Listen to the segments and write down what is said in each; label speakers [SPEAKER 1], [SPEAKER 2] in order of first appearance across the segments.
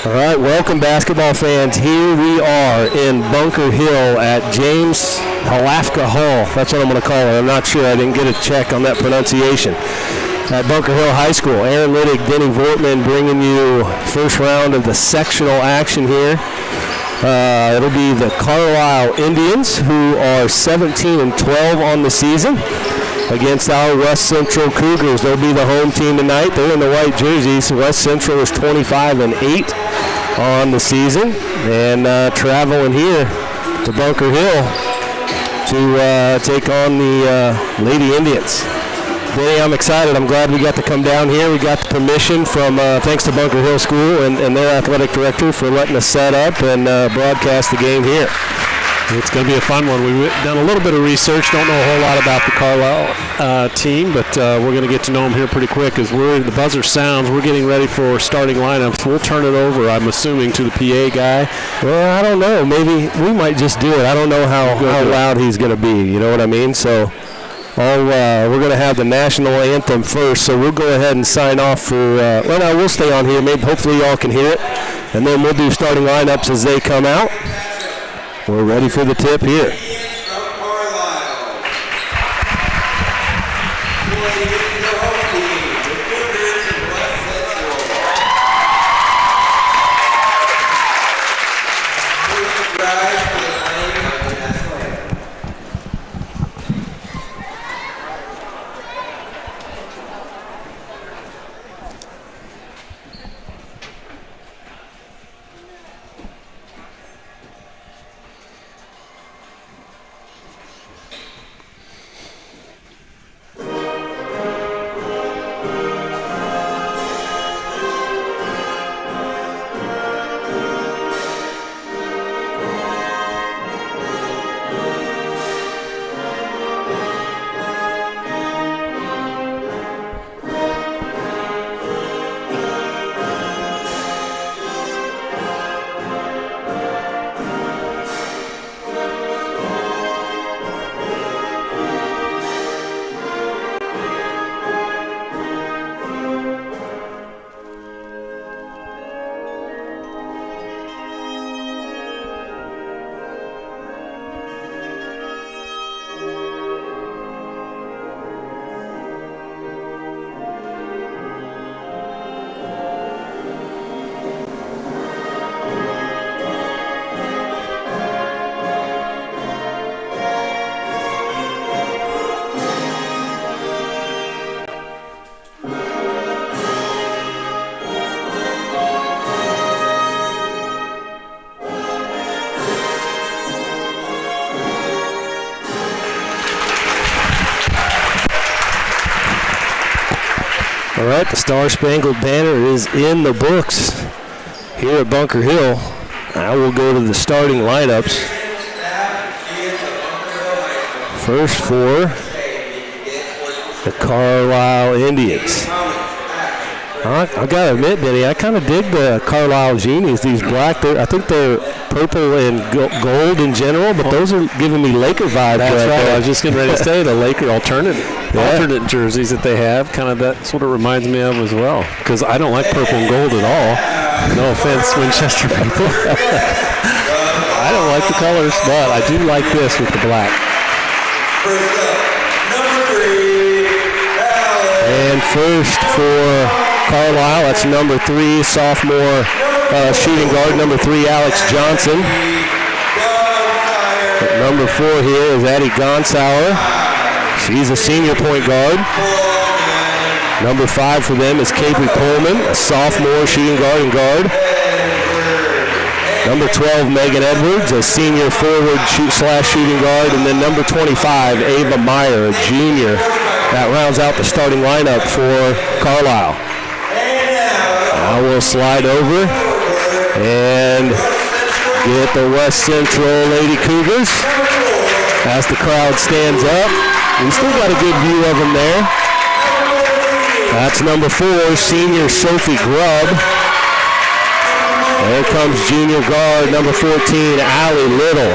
[SPEAKER 1] All right, welcome basketball fans. Here we are in Bunker Hill at James Halafka Hall. That's what I'm going to call it. I'm not sure. I didn't get a check on that pronunciation. At Bunker Hill High School, Aaron Liddick, Denny Vortman bringing you first round of the sectional action here. It'll be the Carlyle Indians, who are 17-12 on the season, against our West Central Cougars. They'll be the home team tonight. They're in the white jerseys. West Central is 25-8 on the season, and traveling here to Bunker Hill to take on the Lady Indians. Benny, I'm excited. I'm glad we got to come down here. We got the permission from, thanks to Bunker Hill School and their athletic director for letting us set up and broadcast the game here.
[SPEAKER 2] It's going to be a fun one. We've done a little bit of research. Don't know a whole lot about the Carlyle team, but we're going to get to know them here pretty quick. As the buzzer sounds, we're getting ready for starting lineups. We'll turn it over, I'm assuming, to the PA guy.
[SPEAKER 1] Well, I don't know. Maybe we might just do it. I don't know how loud he's going to be. You know what I mean? So we're going to have the national anthem first, so we'll go ahead and sign off for we'll stay on here. Maybe hopefully y'all can hear it, and then we'll do starting lineups as they come out. We're ready for the tip here. All right, the Star Spangled Banner is in the books here at Bunker Hill. Now we'll go to the starting lineups. First for the Carlyle Indians. I got to admit, Benny, I kind of dig the Carlyle Genies. These black, I think they're purple and gold in general, but those are giving me Laker vibes.
[SPEAKER 2] That's right. I was just getting ready to say the Laker alternate jerseys that they have. Kind of that's what it reminds me of as well. Because I don't like purple and gold at all. No offense, Winchester people. I don't like the colors, but I do like this with the black.
[SPEAKER 1] And first for Carlyle, that's number 3, sophomore shooting guard, number 3, Alex Johnson. Number 4 here is Addie Gonsower. She's a senior point guard. Number 5 for them is Capri Pullman, a sophomore shooting guard and guard. Number 12, Megan Edwards, a senior forward shooting guard. And then number 25, Ava Meyer, a junior. That rounds out the starting lineup for Carlyle. Now we'll slide over and get the West Central Lady Cougars as the crowd stands up. We still got a good view of them there. That's number 4, senior Sophie Grubb. There comes junior guard, number 14, Allie Little.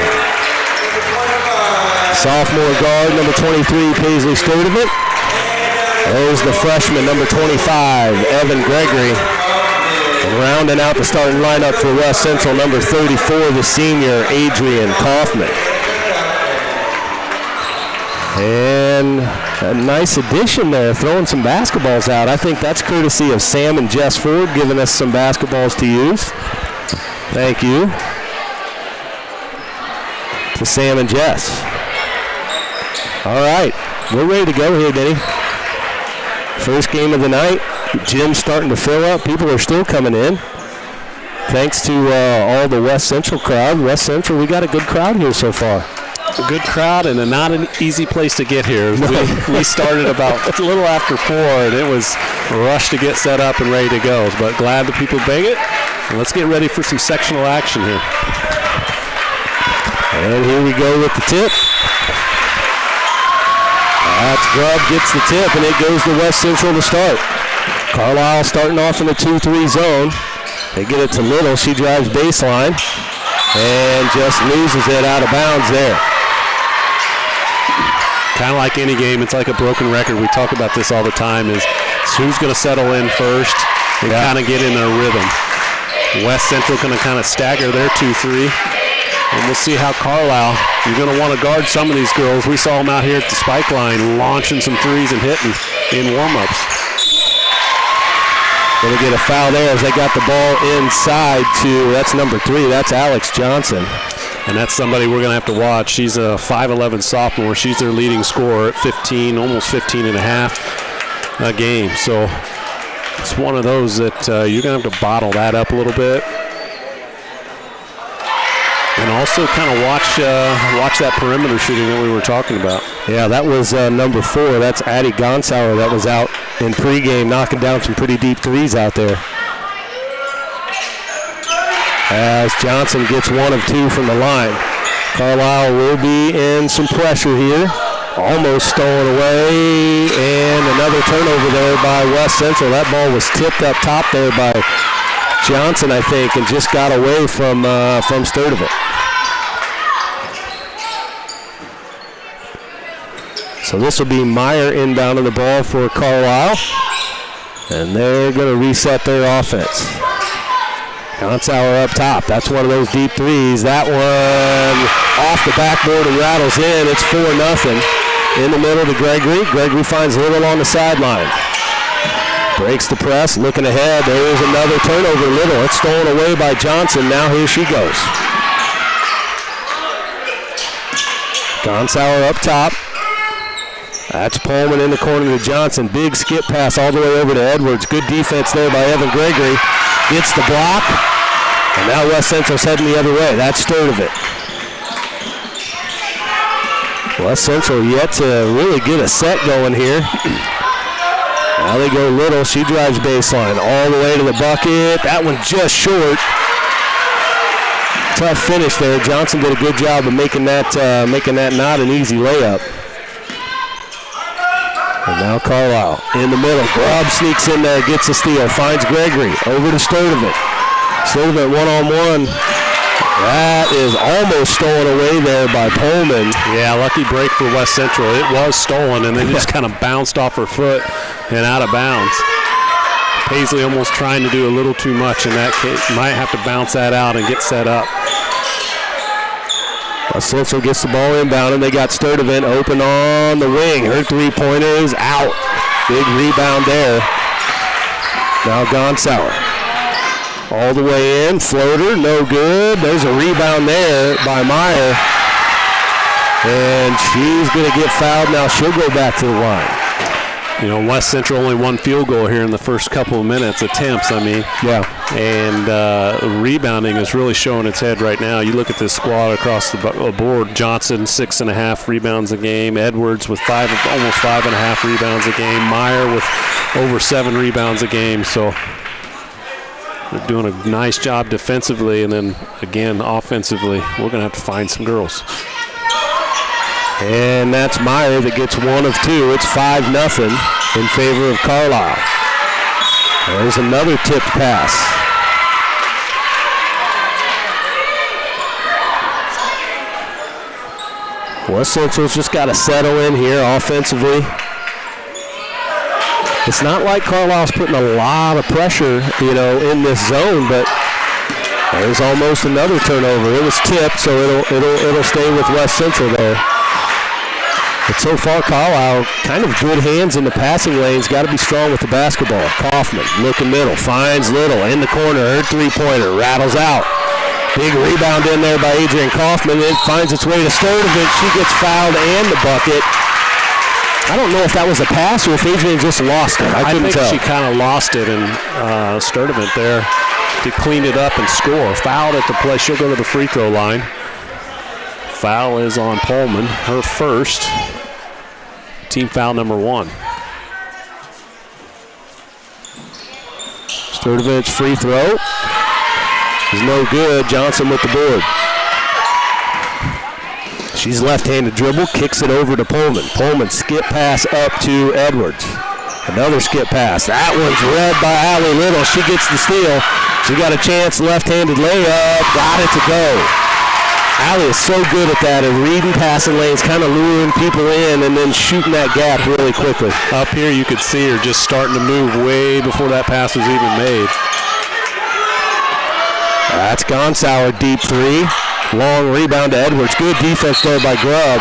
[SPEAKER 1] Sophomore guard, number 23, Paisley Sturdivant. There's the freshman, number 25, Evan Gregory. Rounding out the starting lineup for West Central, number 34, the senior, Adrian Kaufman. And a nice addition there, throwing some basketballs out. I think that's courtesy of Sam and Jess Ford giving us some basketballs to use. Thank you to Sam and Jess. All right, we're ready to go here, Denny. First game of the night. Gym's starting to fill up. People are still coming in. Thanks to all the West Central crowd. West Central, we got a good crowd here so far.
[SPEAKER 2] A good crowd and not an easy place to get here. We started about a little after 4, and it was a rush to get set up and ready to go. But glad the people bang it. And let's get ready for some sectional action here.
[SPEAKER 1] And here we go with the tip. That's Grubb gets the tip, and it goes to West Central to start. Carlyle starting off in the 2-3 zone. They get it to Little. She drives baseline and just loses it out of bounds there.
[SPEAKER 2] Kind of like any game, it's like a broken record. We talk about this all the time, is who's going to settle in first and kind of get in their rhythm. West Central going to kind of stagger their 2-3. And we'll see how Carlyle, you're going to want to guard some of these girls. We saw them out here at the spike line launching some threes and hitting in warm-ups.
[SPEAKER 1] Going to get a foul there as they got the ball inside to, that's number 3, that's Alex Johnson.
[SPEAKER 2] And that's somebody we're going to have to watch. She's a 5'11 sophomore. She's their leading scorer at 15, almost 15 and a half a game. So it's one of those that you're going to have to bottle that up a little bit. And also kind of watch that perimeter shooting that we were talking about.
[SPEAKER 1] Yeah, that was number 4. That's Addie Gonsauer that was out in pregame knocking down some pretty deep threes out there. As Johnson gets 1 of 2 from the line. Carlyle will be in some pressure here. Almost stolen away, and another turnover there by West Central. That ball was tipped up top there by Johnson, I think, and just got away from Sturdivant. So this will be Meyer inbounding the ball for Carlyle, and they're going to reset their offense. Gonsauer up top. That's one of those deep threes. That one off the backboard and rattles in. It's 4-0. In the middle to Gregory. Gregory finds Little on the sideline. Breaks the press, looking ahead. There's another turnover. Little. It's stolen away by Johnson. Now here she goes. Gonsauer up top. That's Pullman in the corner to Johnson. Big skip pass all the way over to Edwards. Good defense there by Evan Gregory. Gets the block, and now West Central's heading the other way. That's Sturdivant. West Central yet to really get a set going here. Now they go Little. She drives baseline all the way to the bucket. That one just short. Tough finish there. Johnson did a good job of making that not an easy layup. And now Carlyle in the middle. Grubb sneaks in there, gets a steal, finds Gregory. Over to Sturdivant. Sturdivant one-on-one. That is almost stolen away there by Pullman.
[SPEAKER 2] Yeah, lucky break for West Central. It was stolen, and then just kind of bounced off her foot and out of bounds. Paisley almost trying to do a little too much in that case. Might have to bounce that out and get set up.
[SPEAKER 1] West Central gets the ball inbound, and they got Sturdivant open on the wing. Her three-pointer is out. Big rebound there. Now Gonsauer. All the way in, floater, no good. There's a rebound there by Meyer. And she's going to get fouled. Now she'll go back to the line.
[SPEAKER 2] You know, West Central only 1 field goal here in the first couple of minutes, attempts, I mean.
[SPEAKER 1] Yeah.
[SPEAKER 2] And rebounding is really showing its head right now. You look at this squad across the board. Johnson, 6.5 rebounds a game. Edwards with almost 5.5 rebounds a game. Meyer with over 7 rebounds a game. So they're doing a nice job defensively, and then, again, offensively, we're going to have to find some girls.
[SPEAKER 1] And that's Meyer that gets 1 of 2. It's 5-0 in favor of Carlyle. There's another tipped pass. West Central's just got to settle in here offensively. It's not like Carlisle's putting a lot of pressure, in this zone, but there's almost another turnover. It was tipped, so it'll stay with West Central there. But so far, Carlyle kind of good hands in the passing lanes. Got to be strong with the basketball. Kaufman looking middle, finds Little in the corner. Her three-pointer rattles out. Big rebound in there by Adrian Kaufman. It finds its way to Sturdivant. She gets fouled and the bucket. I don't know if that was a pass or if Adrian just lost it. I couldn't tell.
[SPEAKER 2] She kind of lost it, and Sturdivant there to clean it up and score. Fouled at the play. She'll go to the free throw line. Foul is on Pullman, her first. Team foul number 1.
[SPEAKER 1] Sturdivant's free throw is no good. Johnson with the board. She's left-handed dribble, kicks it over to Pullman. Pullman skip pass up to Edwards. Another skip pass. That one's read by Allie Little. She gets the steal. She got a chance, left-handed layup, got it to go. Allie is so good at that, at reading passing lanes, kind of luring people in and then shooting that gap really quickly.
[SPEAKER 2] Up here you could see her just starting to move way before that pass was even made.
[SPEAKER 1] That's Gonsour, deep three. Long rebound to Edwards. Good defense there by Grubb.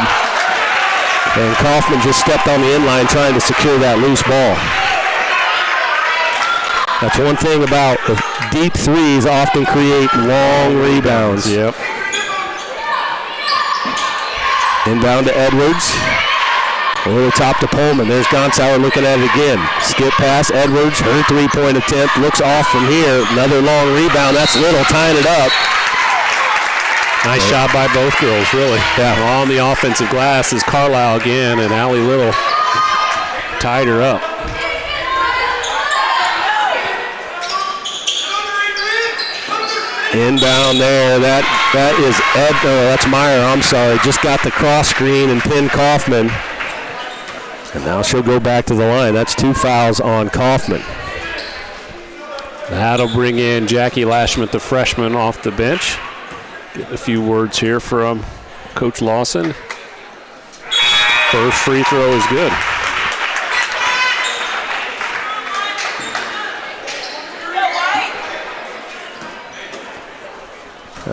[SPEAKER 1] And Kaufman just stepped on the inline trying to secure that loose ball. That's one thing about deep threes often create long rebounds.
[SPEAKER 2] Yep.
[SPEAKER 1] Inbound to Edwards. Over the top to Pullman. There's Gonsour looking at it again. Skip pass, Edwards. Her three-point attempt looks off from here. Another long rebound. That's Little tying it up.
[SPEAKER 2] Nice shot by both girls, really. Yeah. On the offensive glass is Carlyle again, and Allie Little tied her up.
[SPEAKER 1] Inbound there. That is that's Meyer. I'm sorry. Just got the cross screen and pinned Kaufman. And now she'll go back to the line. That's 2 fouls on Kaufman.
[SPEAKER 2] That'll bring in Jackie Lashman, the freshman, off the bench. Getting a few words here from Coach Lawson. First free throw is good.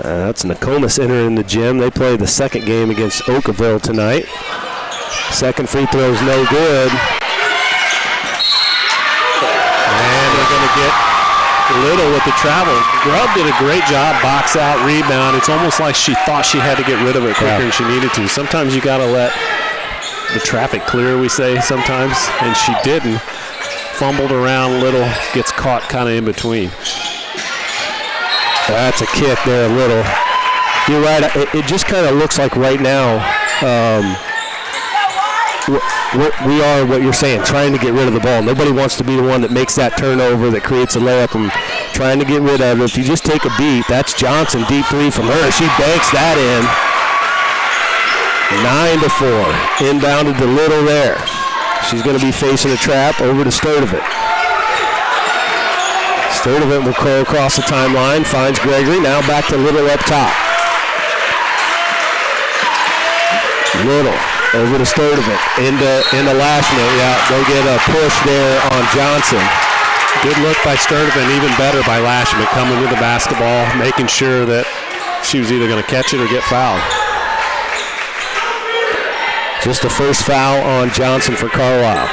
[SPEAKER 1] That's Nokomis entering the gym. They play the second game against Oakville tonight. Second free throw is no good.
[SPEAKER 2] And they're going to get Little with the travel. Grubb did a great job, box out, rebound. It's almost like she thought she had to get rid of it quicker than she needed to. Sometimes you got to let the traffic clear, we say sometimes, and she didn't. Fumbled around, Little gets caught kind of in between.
[SPEAKER 1] That's a kick there, Little. You're right. It just kind of looks like right now we are what you're saying, trying to get rid of the ball. Nobody wants to be the one that makes that turnover, that creates a layup, and trying to get rid of it. If you just take a beat, that's Johnson, deep three from her. She banks that in. 9-4. Inbounded to Little there. She's going to be facing a trap over to Sturdivant. Sturdivant will curl across the timeline, finds Gregory, now back to Little up top. Little over to Sturdivant, into Lashman. Yeah, they'll get a push there on Johnson.
[SPEAKER 2] Good look by Sturdivant, even better by Lashman, coming with the basketball, making sure that she was either going to catch it or get fouled.
[SPEAKER 1] Just the first foul on Johnson for Carlyle.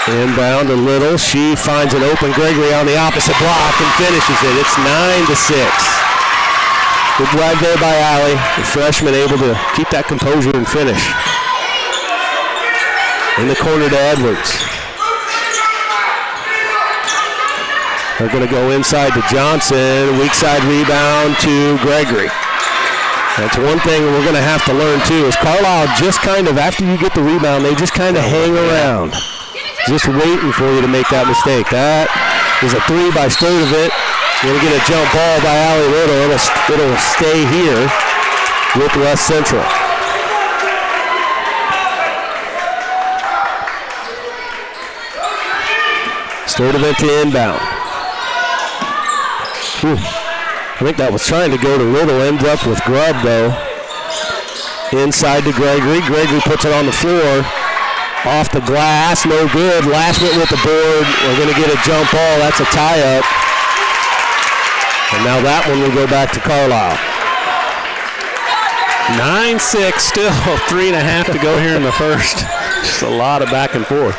[SPEAKER 1] Inbound to Little. She finds an open Gregory on the opposite block and finishes it. It's 9-6. Good drive there by Allie. The freshman able to keep that composure and finish. In the corner to Edwards. They're going to go inside to Johnson. Weak side rebound to Gregory. That's one thing we're going to have to learn too, is Carlyle just kind of, after you get the rebound, they just kind of hang around. Just waiting for you to make that mistake. That is a three by Sturdivant. Going to get a jump ball by Allie Little. It'll stay here with West Central. Sturdivant to inbound. I think that was trying to go to Little. Ends up with Grubb though. Inside to Gregory. Gregory puts it on the floor. Off the glass, no good. Lashman with the board. We're going to get a jump ball. That's a tie-up. And now that one will go back to Carlyle.
[SPEAKER 2] 9-6, still 3.5 to go here in the first. Just a lot of back and forth.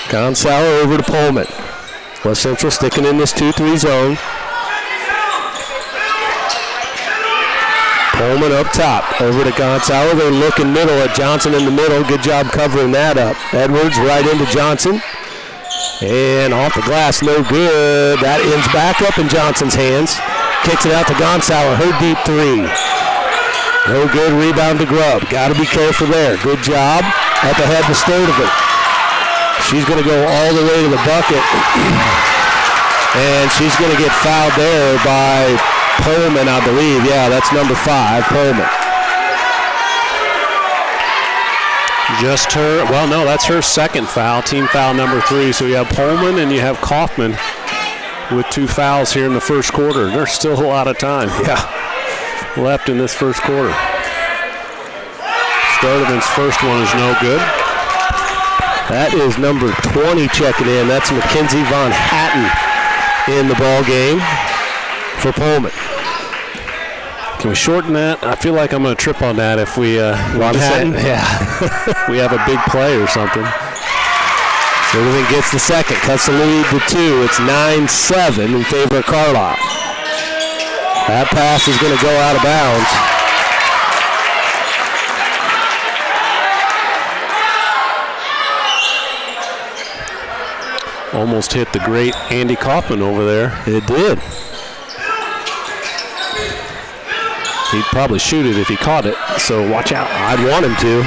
[SPEAKER 1] Gonzalo over to Pullman. West Central sticking in this 2-3 zone. Pullman up top, over to Gonzalo. They're looking middle at Johnson in the middle. Good job covering that up. Edwards right into Johnson. And off the glass, no good. That ends back up in Johnson's hands. Kicks it out to Gonzalo, her deep three. No good, rebound to Grubb. Got to be careful there. Good job. Up ahead to Sturdivant. She's going to go all the way to the bucket. And she's going to get fouled there by Pullman, I believe. Yeah, that's number 5, Pullman.
[SPEAKER 2] Just her, well, no, that's her second foul, team foul number 3. So you have Pullman and you have Kaufman with 2 fouls here in the first quarter. There's still a lot of time left in this first quarter. Sturdivant's first one is no good.
[SPEAKER 1] That is number 20 checking in. That's Mackenzie Von Hatten in the ball game for Pullman.
[SPEAKER 2] Can we shorten that? I feel like I'm going to trip on that if we
[SPEAKER 1] Von Hatten?
[SPEAKER 2] we have a big play or something.
[SPEAKER 1] Sturdivant gets the second, cuts the lead to 2. It's 9-7 in favor of Carlyle. That pass is going to go out of bounds.
[SPEAKER 2] Almost hit the great Andy Kaufman over there.
[SPEAKER 1] It did.
[SPEAKER 2] He'd probably shoot it if he caught it, so watch out.
[SPEAKER 1] I'd want him to.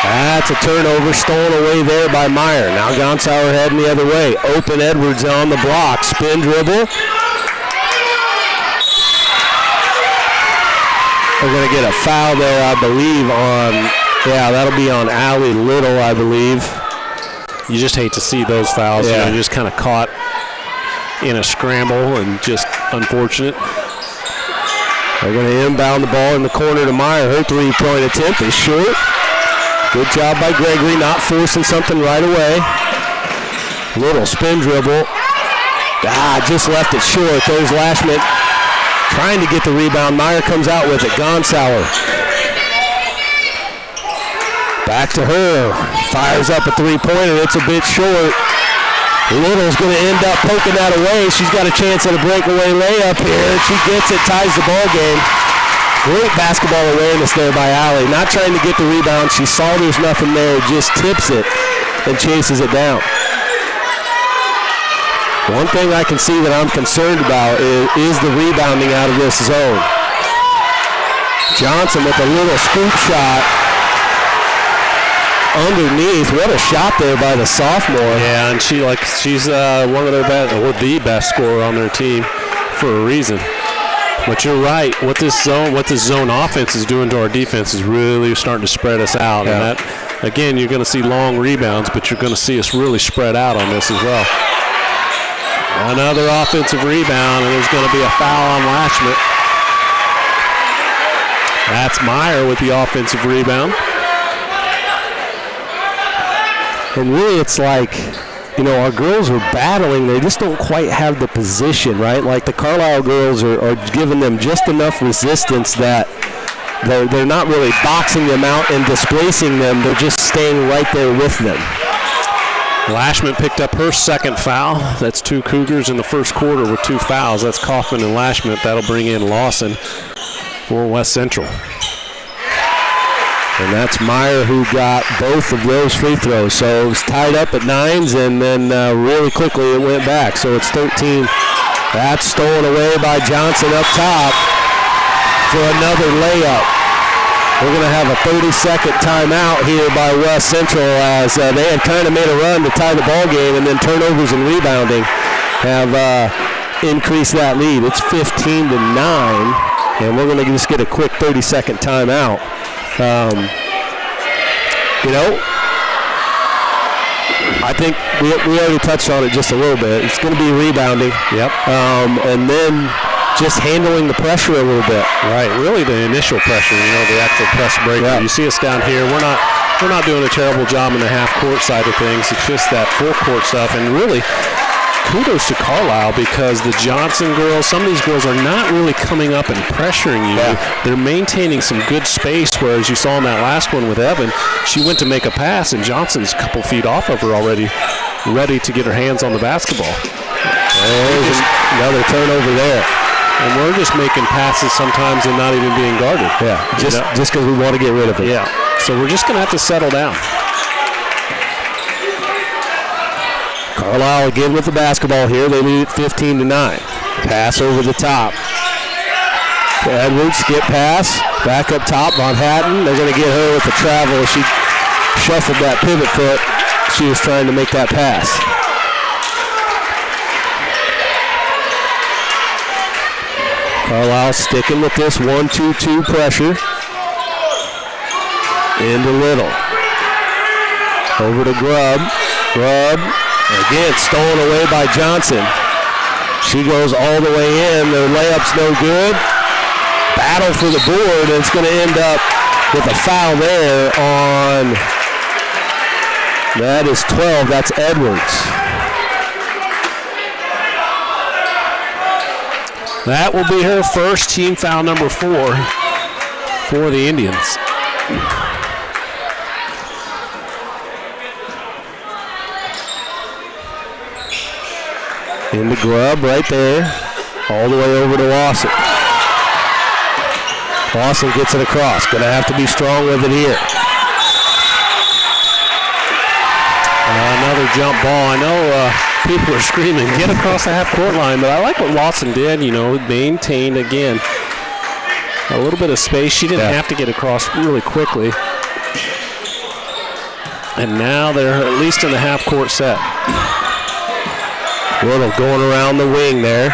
[SPEAKER 1] That's a turnover stolen away there by Meyer. Now Gonzalo heading the other way. Open Edwards on the block. Spin dribble. We're going to get a foul there, I believe, that'll be on Allie Little, I believe.
[SPEAKER 2] You just hate to see those fouls.
[SPEAKER 1] Yeah.
[SPEAKER 2] Just kind of caught in a scramble and just unfortunate.
[SPEAKER 1] They're going to inbound the ball in the corner to Meyer. Her three-point attempt is short. Good job by Gregory, not forcing something right away. Little spin dribble. Just left it short. There's Lashman trying to get the rebound. Meyer comes out with it. Gonzalo. Back to her. Fires up a three-pointer. It's a bit short. Little's going to end up poking that away. She's got a chance at a breakaway layup here. She gets it, ties the ball game. Great basketball awareness there by Allie. Not trying to get the rebound. She saw there's nothing there, just tips it and chases it down. One thing I can see that I'm concerned about is the rebounding out of this zone. Johnson with a little scoop shot underneath. What a shot there by the sophomore.
[SPEAKER 2] Yeah, and she's one of their best, or the best scorer on their team for a reason. But you're right. What this zone offense is doing to our defense is really starting to spread us out.
[SPEAKER 1] Yeah.
[SPEAKER 2] And that, again, you're going to see long rebounds, but you're going to see us really spread out on this as well. Another offensive rebound, and there's going to be a foul on Lashman. That's Meyer with the offensive rebound.
[SPEAKER 1] And really it's like, our girls are battling. They just don't quite have the position, right? Like the Carlyle girls are giving them just enough resistance that they're not really boxing them out and displacing them. They're just staying right there with them.
[SPEAKER 2] Lashman picked up her second foul. That's 2 Cougars in the first quarter with 2 fouls. That's Kaufman and Lashman. That'll bring in Lawson for West Central.
[SPEAKER 1] And that's Meyer who got both of those free throws. So it was tied up at 9s, and then really quickly it went back. So it's 13. That's stolen away by Johnson up top for another layup. We're going to have a 30-second timeout here by West Central as they had kind of made a run to tie the ball game, and then turnovers and rebounding have increased that lead. It's 15-9, and we're going to just get a quick 30-second timeout. I think we already touched on it just a little bit. It's going to be rebounding.
[SPEAKER 2] Yep.
[SPEAKER 1] And then just handling the pressure a little bit.
[SPEAKER 2] Right, really the initial pressure, the actual press breaker. Yeah. You see us down here, we're not doing a terrible job in the half-court side of things. It's just that full-court stuff, and really kudos to Carlyle because the Johnson girls, some of these girls are not really coming up and pressuring you. Yeah. They're maintaining some good space, whereas you saw in that last one with Evan, she went to make a pass, and Johnson's a couple feet off of her already, ready to get her hands on the basketball.
[SPEAKER 1] There's another turnover there.
[SPEAKER 2] And we're just making passes sometimes and not even being guarded.
[SPEAKER 1] Yeah, just because we want to get rid of it.
[SPEAKER 2] Yeah, so we're just going to have to settle down.
[SPEAKER 1] Carlyle again with the basketball here. They lead it 15-9. Pass over the top. Edwards, skip pass. Back up top, Von Hatten. They're going to get her with the travel. She shuffled that pivot foot. She was trying to make that pass. Carlyle sticking with this 1-2-2 pressure. Into Little. Over to Grubb. Grubb. Again, stolen away by Johnson. She goes all the way in. The layup's no good. Battle for the board, and it's going to end up with a foul there on, that is 12. That's Edwards.
[SPEAKER 2] That will be her first, team foul number 4 for the Indians.
[SPEAKER 1] Into Grubb right there, all the way over to Lawson. Lawson gets it across. Going to have to be strong with it here.
[SPEAKER 2] Another jump ball. I know people are screaming, get across the half-court line, but I like what Lawson did, maintained, again, a little bit of space. She didn't have to get across really quickly. And now they're at least in the half-court set.
[SPEAKER 1] Little going around the wing there.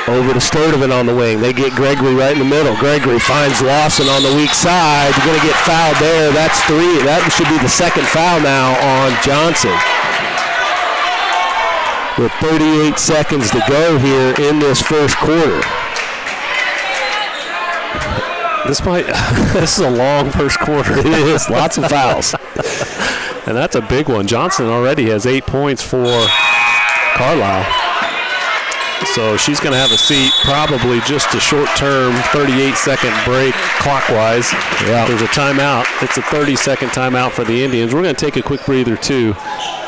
[SPEAKER 1] Over to Sturdivant on the wing. They get Gregory right in the middle. Gregory finds Lawson on the weak side. You're going to get fouled there. That's 3. That should be the second foul now on Johnson. With 38 seconds to go here in this first quarter.
[SPEAKER 2] This is a long first quarter.
[SPEAKER 1] It is. Lots of fouls.
[SPEAKER 2] And that's a big one. Johnson already has 8 points for Carlyle. So she's going to have a seat, probably just a short-term 38-second break clockwise. Yeah. There's a timeout. It's a 30-second timeout for the Indians. We're going to take a quick breather, too.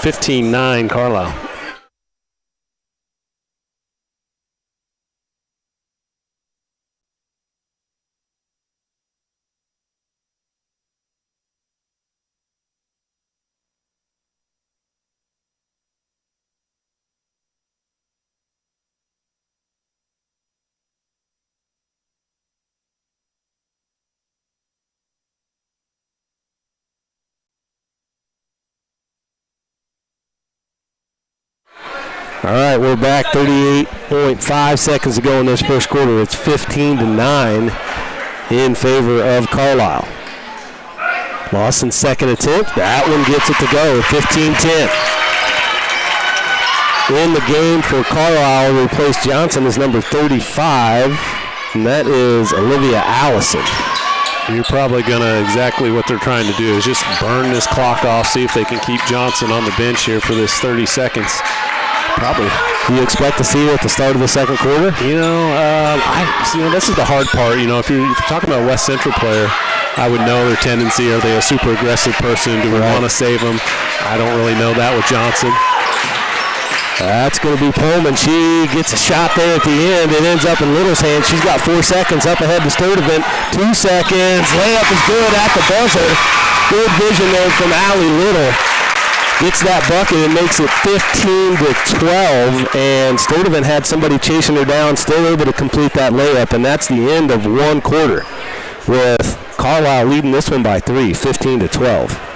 [SPEAKER 2] 15-9 Carlyle.
[SPEAKER 1] All right, we're back. 38.5 seconds to go in this first quarter. It's 15-9 in favor of Carlyle. Lawson's second attempt. That one gets it to go. 15-10. In the game for Carlyle, replaced Johnson as number 35, and that is Olivia Allison.
[SPEAKER 2] You're probably going to, exactly what they're trying to do is just burn this clock off, see if they can keep Johnson on the bench here for this 30 seconds.
[SPEAKER 1] Probably. Do you expect to see it at the start of the second quarter?
[SPEAKER 2] This is the hard part. If you're talking about a West Central player, I would know their tendency. Are they a super aggressive person? Do we want to save them? I don't really know that with Johnson.
[SPEAKER 1] That's going to be Pullman. She gets a shot there at the end. It ends up in Little's hand. She's got 4 seconds up ahead to Sturdivant. 2 seconds. Layup is good at the buzzer. Good vision there from Allie Little. Gets that bucket and makes it 15-12. And Sturdivant had somebody chasing her down, still able to complete that layup. And that's the end of one quarter, with Carlyle leading this one by 3, 15-12.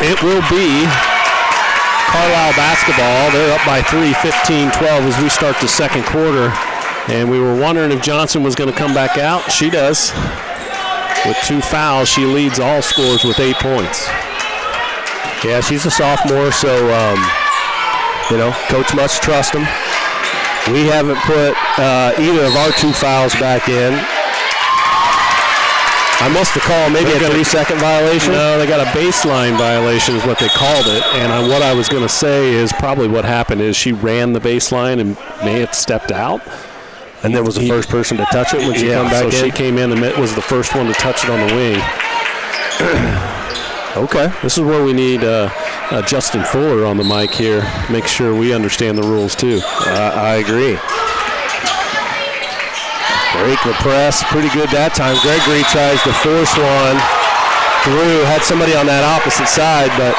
[SPEAKER 2] it will be Carlyle basketball. They're up by 3, 15-12 as we start the second quarter. And we were wondering if Johnson was going to come back out. She does. With 2 fouls, she leads all scores with 8 points.
[SPEAKER 1] Yeah, she's a sophomore, so, Coach must trust them. We haven't put either of our 2 fouls back in. I missed the call, maybe a 3-second violation?
[SPEAKER 2] No, they got a baseline violation is what they called it. And what I was going to say is probably what happened is she ran the baseline and may have stepped out.
[SPEAKER 1] And then was the first person to touch it when she came back in?
[SPEAKER 2] So she came in and was the first one to touch it on the wing.
[SPEAKER 1] Okay.
[SPEAKER 2] This is where we need Justin Fuller on the mic here. Make sure we understand the rules, too.
[SPEAKER 1] I agree. Break the press. Pretty good that time. Gregory tries to force one through. Had somebody on that opposite side, but,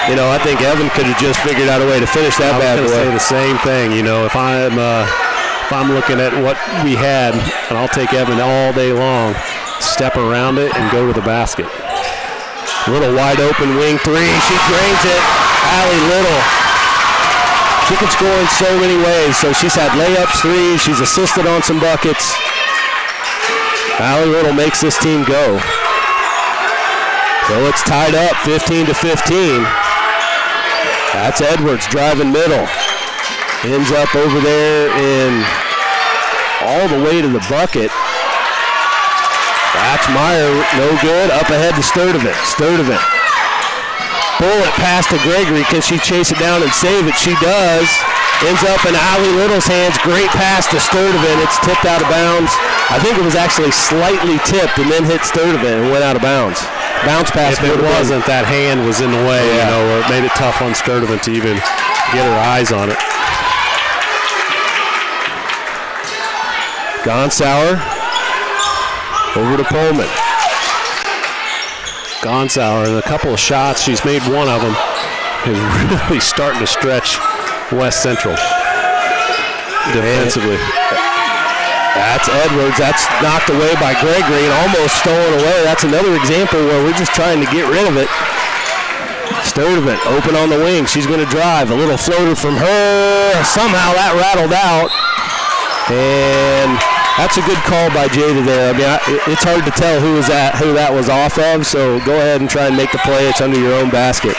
[SPEAKER 1] I think Evan could have just figured out a way to finish that bad boy.
[SPEAKER 2] I was going to say the same thing. If I'm looking at what we had, and I'll take Evan all day long, step around it and go to the basket.
[SPEAKER 1] Little wide open wing 3. She drains it. Allie Little. She can score in so many ways. So she's had layups, 3s. She's assisted on some buckets. Allie Little makes this team go. So it's tied up 15-15. That's Edwards driving middle. Ends up over there in all the way to the bucket. That's Meyer, no good. Up ahead to Sturdivant. Bullet pass to Gregory. Can she chase it down and save it? She does. Ends up in Allie Little's hands. Great pass to Sturdivant. It's tipped out of bounds. I think it was actually slightly tipped and then hit Sturdivant and went out of bounds. Bounce pass.
[SPEAKER 2] If it wasn't, that hand was in the way, or it made it tough on Sturdivant to even get her eyes on it.
[SPEAKER 1] Gonsour over to Pullman.
[SPEAKER 2] Gonsour in a couple of shots. She's made one of them. Is really starting to stretch West Central defensively.
[SPEAKER 1] That's Edwards. That's knocked away by Gregory and almost stolen away. That's another example where we're just trying to get rid of it. Sturdivant open on the wing. She's going to drive. A little floater from her. Somehow that rattled out. And that's a good call by Jada there. I mean, it's hard to tell who that was off of, so go ahead and try and make the play. It's under your own basket.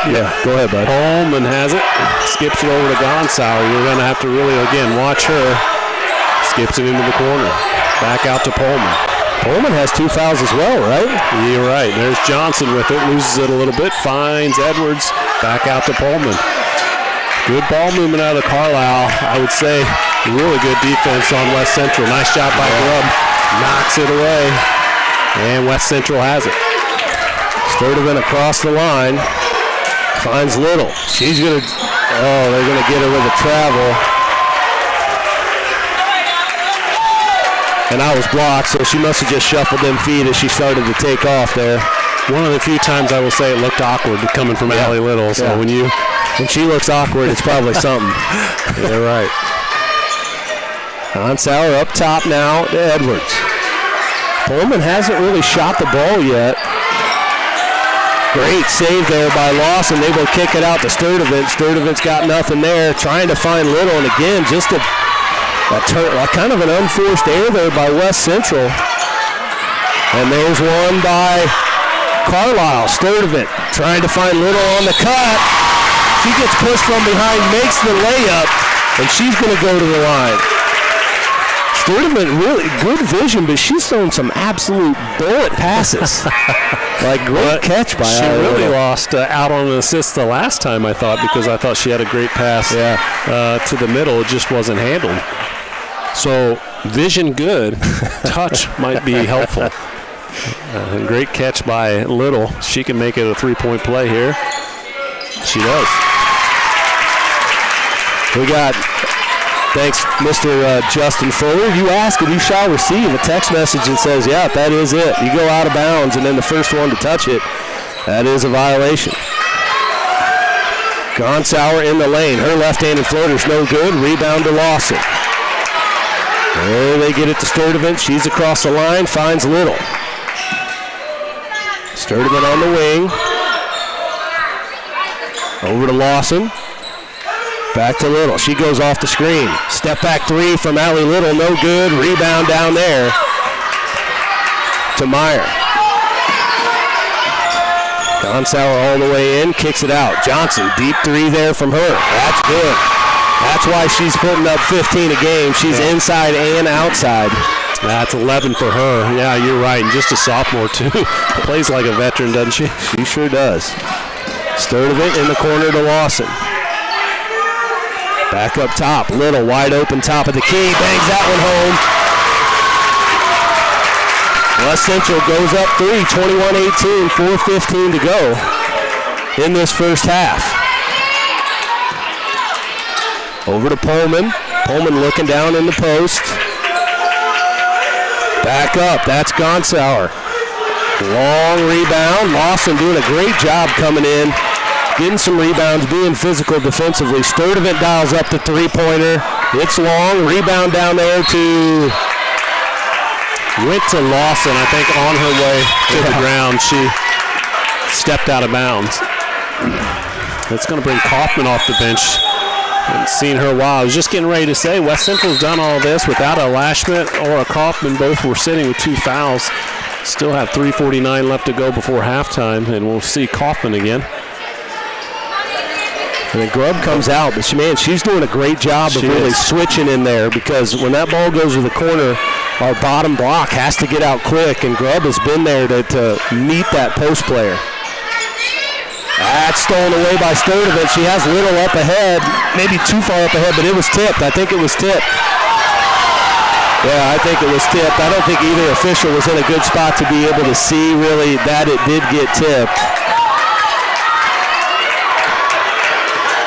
[SPEAKER 1] Yeah, go ahead, bud.
[SPEAKER 2] Pullman has it. Skips it over to Gonsour. You're going to have to really, again, watch her. Skips it into the corner. Back out to Pullman.
[SPEAKER 1] Pullman has 2 fouls as well, right?
[SPEAKER 2] You're right. There's Johnson with it. Loses it a little bit. Finds Edwards. Back out to Pullman. Good ball movement out of Carlyle. I would say really good defense on West Central. Nice job by Grubb. Knocks it away. And West Central has it.
[SPEAKER 1] Sturdivant across the line. Finds Little. She's going to, they're going to get her with a travel. And I was blocked, so she must have just shuffled them feet as she started to take off there.
[SPEAKER 2] One of the few times I will say it looked awkward coming from Allie Little. So when
[SPEAKER 1] she looks awkward, it's probably something.
[SPEAKER 2] You're right.
[SPEAKER 1] Gonsour up top now to Edwards. Pullman hasn't really shot the ball yet. Great save there by Lawson. They will kick it out to Sturdivant. Sturdivant's got nothing there. Trying to find Little, and again, just a kind of an unforced error there by West Central. And there's one by Carlyle. Sturdivant trying to find Little on the cut. She gets pushed from behind, makes the layup, and she's going to go to the line. Sturdivant, really good vision, but she's thrown some absolute bullet passes. Great catch by her.
[SPEAKER 2] She really lost out on an assist the last time, I thought, because I thought she had a great pass to the middle. It just wasn't handled. So vision good, touch might be helpful. Great catch by Little. She can make it a 3-point play here. She does.
[SPEAKER 1] We got, thanks, Mr. Justin Fuller. You ask and you shall receive a text message that says, yeah, that is it. You go out of bounds and then the first one to touch it, that is a violation. Gonsour in the lane. Her left-handed floater's no good. Rebound to Lawson. There they get it to Sturdivant. She's across the line, finds Little. Sturdivant on the wing. Over to Lawson. Back to Little. She goes off the screen. Step back three from Allie Little. No good. Rebound down there to Meyer. Gonsour all the way in. Kicks it out. Johnson, deep three there from her. That's good. That's why she's putting up 15 a game. She's inside and outside.
[SPEAKER 2] That's 11 for her. Yeah, you're right. And just a sophomore, too. Plays like a veteran, doesn't she?
[SPEAKER 1] She sure does. Sturdivant in the corner to Lawson. Back up top. Little wide open top of the key. Bangs that one home. West Central goes up three. 21-18. 4:15 to go in this first half. Over to Pullman. Pullman looking down in the post. Back up. That's Gonsour. Long rebound. Lawson doing a great job coming in. Getting some rebounds, being physical defensively. Sturdivant dials up the three-pointer. It's long. Rebound down there to...
[SPEAKER 2] Went to Lawson, I think, on her way to the ground. She stepped out of bounds. That's going to bring Kaufman off the bench. Haven't seen her a while. I was just getting ready to say, West Central's done all this without a Lashman or a Kaufman. Both were sitting with 2 fouls. Still have 3:49 left to go before halftime, and we'll see Kaufman again.
[SPEAKER 1] And then Grubb comes out, but she's doing a great job of really switching in there, because when that ball goes to the corner, our bottom block has to get out quick, and Grubb has been there to meet that post player. That's stolen away by Sturdivant. She has Little up ahead, maybe too far up ahead, but it was tipped. I think it was tipped. Yeah, I think it was tipped. I don't think either official was in a good spot to be able to see really that it did get tipped.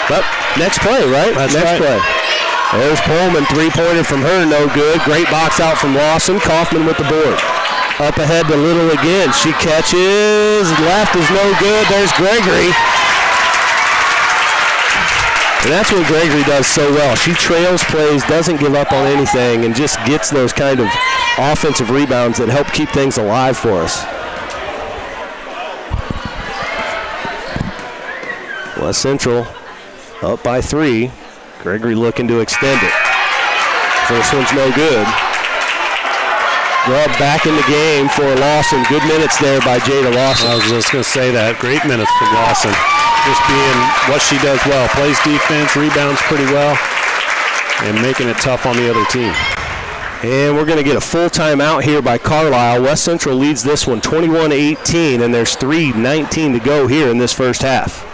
[SPEAKER 1] But next play, right?
[SPEAKER 2] That's
[SPEAKER 1] next
[SPEAKER 2] right.
[SPEAKER 1] play. There's Pullman, three-pointer from her, no good. Great box out from Lawson. Kaufman with the board. Up ahead to Little again. She catches. Left is no good. There's Gregory. And that's what Gregory does so well. She trails plays, doesn't give up on anything, and just gets those kind of offensive rebounds that help keep things alive for us. West Central up by 3. Gregory looking to extend it. First one's no good. Grubb back in the game for Lawson. Good minutes there by Jada Lawson.
[SPEAKER 2] I was just going to say that. Great minutes from Lawson. Just being what she does well. Plays defense, rebounds pretty well, and making it tough on the other team.
[SPEAKER 1] And we're going to get a full timeout here by Carlyle. West Central leads this one 21-18, and there's 3:19 to go here in this first half.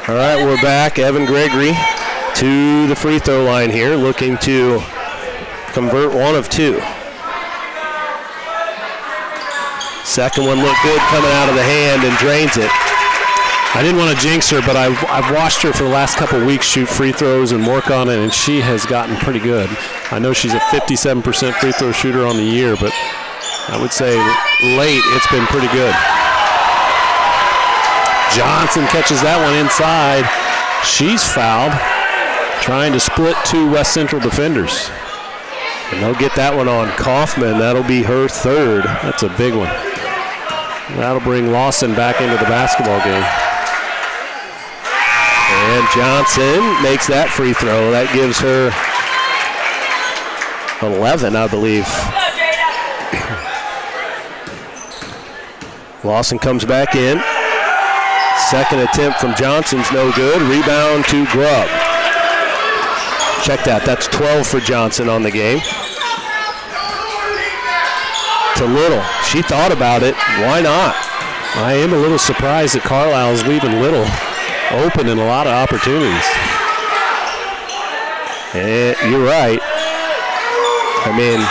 [SPEAKER 1] All right, we're back. Evan Gregory to the free throw line here, looking to convert one of 2. Second one looked good coming out of the hand and drains it.
[SPEAKER 2] I didn't want to jinx her, but I've watched her for the last couple of weeks shoot free throws and work on it, and she has gotten pretty good. I know she's a 57% free throw shooter on the year, but I would say late it's been pretty good. Johnson catches that one inside. She's fouled, trying to split 2 West Central defenders.
[SPEAKER 1] And they'll get that one on Kaufman. That'll be her 3rd.
[SPEAKER 2] That's a big one. That'll bring Lawson back into the basketball game.
[SPEAKER 1] And Johnson makes that free throw. That gives her 11, I believe. Lawson comes back in. Second attempt from Johnson's no good. Rebound to Grubb. Check that. That's 12 for Johnson on the game. To Little. She thought about it. Why not?
[SPEAKER 2] I am a little surprised that Carlyle is leaving Little open in a lot of opportunities.
[SPEAKER 1] You're right. I mean,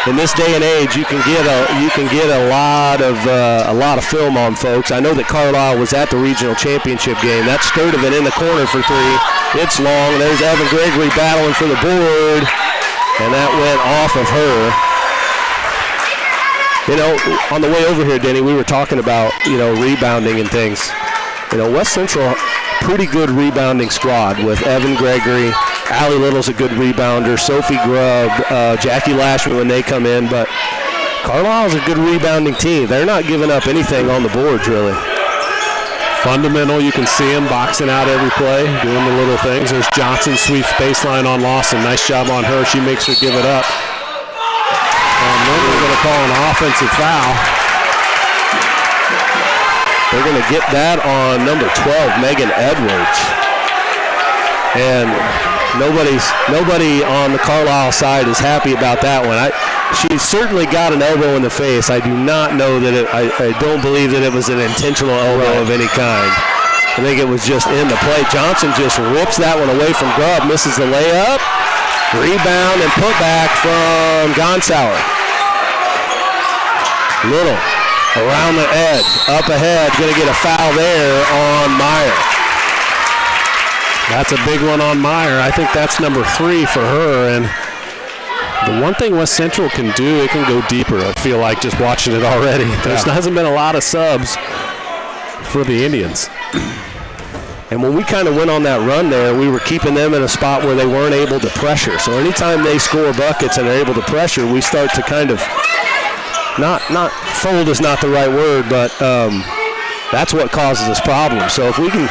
[SPEAKER 1] in this day and age, you can get a lot of film on folks. I know that Carlyle was at the regional championship game. That's Sturdivant in the corner for three. It's long. There's Evan Gregory battling for the board, and that went off of her. You know, on the way over here, Denny, we were talking about, rebounding and things. West Central, pretty good rebounding squad with Evan Gregory. Allie Little's a good rebounder. Sophie Grubb, Jackie Lashman when they come in. But Carlisle's a good rebounding team. They're not giving up anything on the boards, really.
[SPEAKER 2] Fundamental, you can see him boxing out every play, doing the little things. There's Johnson, sweeps baseline on Lawson. Nice job on her. She makes her give it up. And then we're going to call an offensive foul.
[SPEAKER 1] They're going to get that on number 12, Megan Edwards. And nobody on the Carlisle side is happy about that one. She certainly got an elbow in the face. I do not know that I don't believe that it was an intentional elbow of any kind. I think it was just in the play. Johnson just rips that one away from Grubb, misses the layup. Rebound and put back from Gonsower. Little around the edge, up ahead, going to get a foul there on Meyer.
[SPEAKER 2] That's a big one on Meyer. I think that's number 3 for her. And the one thing West Central can do, it can go deeper. I feel like just watching it already. There hasn't been a lot of subs for the Indians.
[SPEAKER 1] And when we kind of went on that run there, we were keeping them in a spot where they weren't able to pressure. So anytime they score buckets and are able to pressure, we start to kind of not fold is not the right word, but that's what causes us problems. So if we can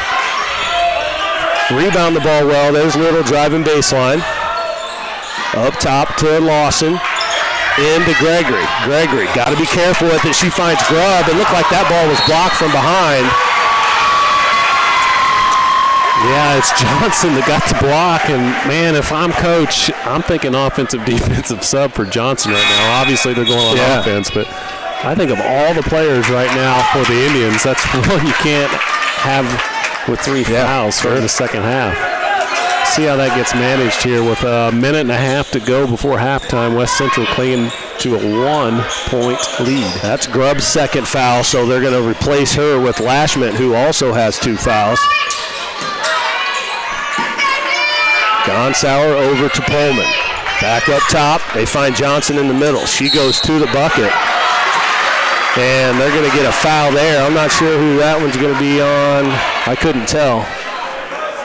[SPEAKER 1] rebound the ball well, there's Little driving baseline. Up top to Lawson. Into Gregory. Gregory, got to be careful with it. She finds Grubb. It looked like that ball was blocked from behind.
[SPEAKER 2] Yeah, it's Johnson that got the block, and man, if I'm coach, I'm thinking offensive, defensive sub for Johnson right now. Obviously, they're going on offense, but I think of all the players right now for the Indians, that's one you can't have with 3 fouls for the second half. See how that gets managed here with a minute and a half to go before halftime. West Central clinging to a 1-point lead.
[SPEAKER 1] That's Grubb's second foul, so they're going to replace her with Lashman, who also has 2 fouls. Gonsower over to Pullman. Back up top. They find Johnson in the middle. She goes to the bucket. And they're going to get a foul there. I'm not sure who that one's going to be on. I couldn't tell.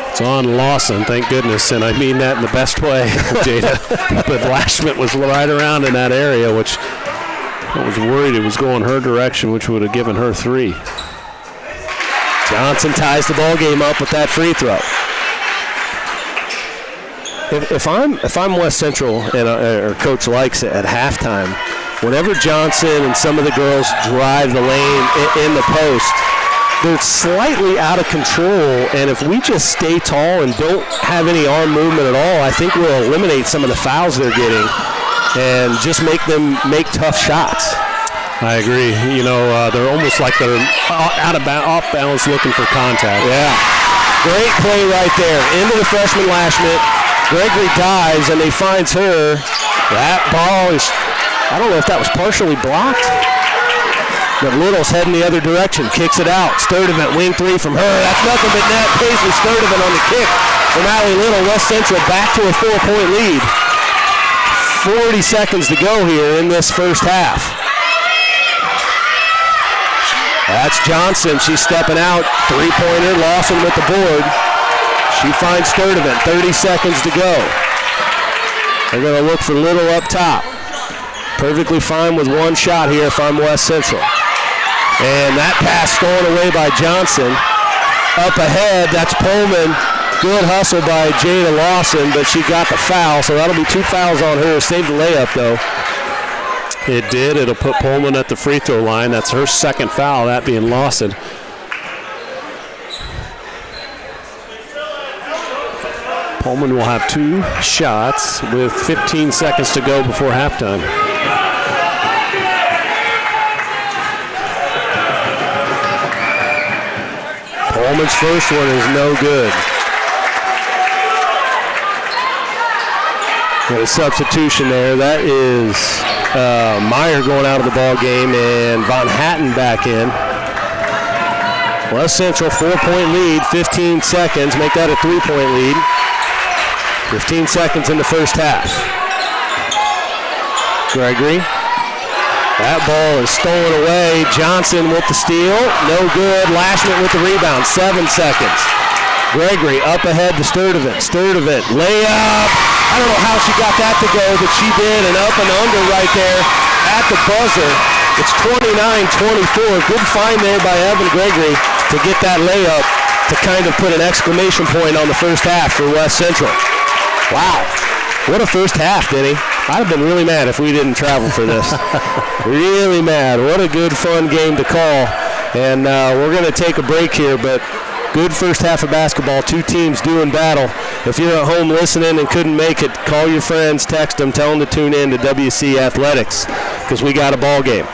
[SPEAKER 2] It's on Lawson, thank goodness. And I mean that in the best way, Jada. But Lashman was right around in that area, which I was worried it was going her direction, which would have given her 3.
[SPEAKER 1] Johnson ties the ball game up with that free throw. If I'm West Central and or Coach likes it at halftime, whenever Johnson and some of the girls drive the lane in the post, they're slightly out of control, and if we just stay tall and don't have any arm movement at all, I think we'll eliminate some of the fouls they're getting and just make them make tough shots.
[SPEAKER 2] I agree. They're almost like they're off balance looking for contact.
[SPEAKER 1] Yeah. Great play right there. Into the freshman Lashman. Gregory dives, and they finds her. That ball is, I don't know if that was partially blocked, but Little's heading the other direction. Kicks it out. Sturdivant, wing 3 from her. That's nothing but net. Paisley Sturdivant on the kick from Allie Little. West Central back to a 4-point lead. 40 seconds to go here in this first half. That's Johnson. She's stepping out. 3-pointer. Lawson with the board. She finds Sturdivant. 30 seconds to go. They're going to look for Little up top. Perfectly fine with one shot here if I'm West Central. And that pass stolen away by Johnson. Up ahead, that's Pullman. Good hustle by Jada Lawson, but she got the foul, so that'll be 2 fouls on her. Saved the layup, though.
[SPEAKER 2] It did. It'll put Pullman at the free throw line. That's her second foul, that being Lawson. Pullman will have 2 shots with 15 seconds to go before halftime.
[SPEAKER 1] Pullman's first one is no good. Got a substitution there. That is Meyer going out of the ball game and Von Hatten back in. West Central 4-point lead, 15 seconds. Make that a 3-point lead. 15 seconds in the first half. Gregory. That ball is stolen away. Johnson with the steal. No good. Lashman with the rebound. 7 seconds. Gregory up ahead to Sturdivant. Sturdivant layup. I don't know how she got that to go, but she did. And up and under right there at the buzzer. It's 29-24. Good find there by Evan Gregory to get that layup to kind of put an exclamation point on the first half for West Central. Wow. What a first half, Denny. I'd have been really mad if we didn't travel for this. Really mad. What a good, fun game to call. And we're going to take a break here, but good first half of basketball. 2 teams doing battle. If you're at home listening and couldn't make it, call your friends, text them, tell them to tune in to WC Athletics because we got a ball game.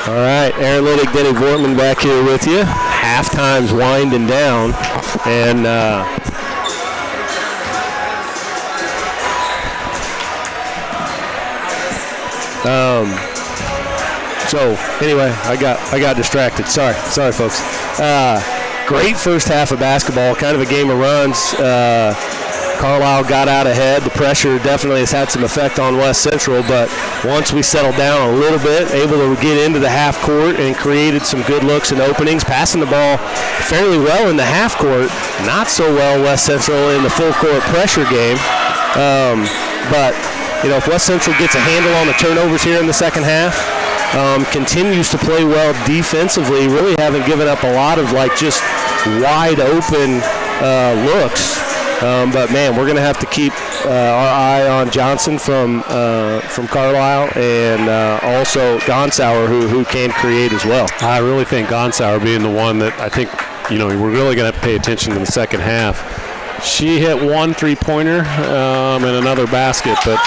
[SPEAKER 1] All right, analytic Denny Vortman back here with you. Halftime's winding down, and so anyway, I got distracted. Sorry, folks. Great first half of basketball, kind of a game of runs. Carlyle got out ahead. The pressure definitely has had some effect on West Central, but once we settled down a little bit, able to get into the half court and created some good looks and openings, passing the ball fairly well in the half court, not so well West Central in the full court pressure game. But if West Central gets a handle on the turnovers here in the second half, continues to play well defensively, really haven't given up a lot of just wide open looks. But man, we're going to have to keep our eye on Johnson from Carlyle, and also Gonsour, who can create as well.
[SPEAKER 2] I really think Gonsour being the one that I think we're really going to have to pay attention in the second half. She hit one 3-pointer and another basket, but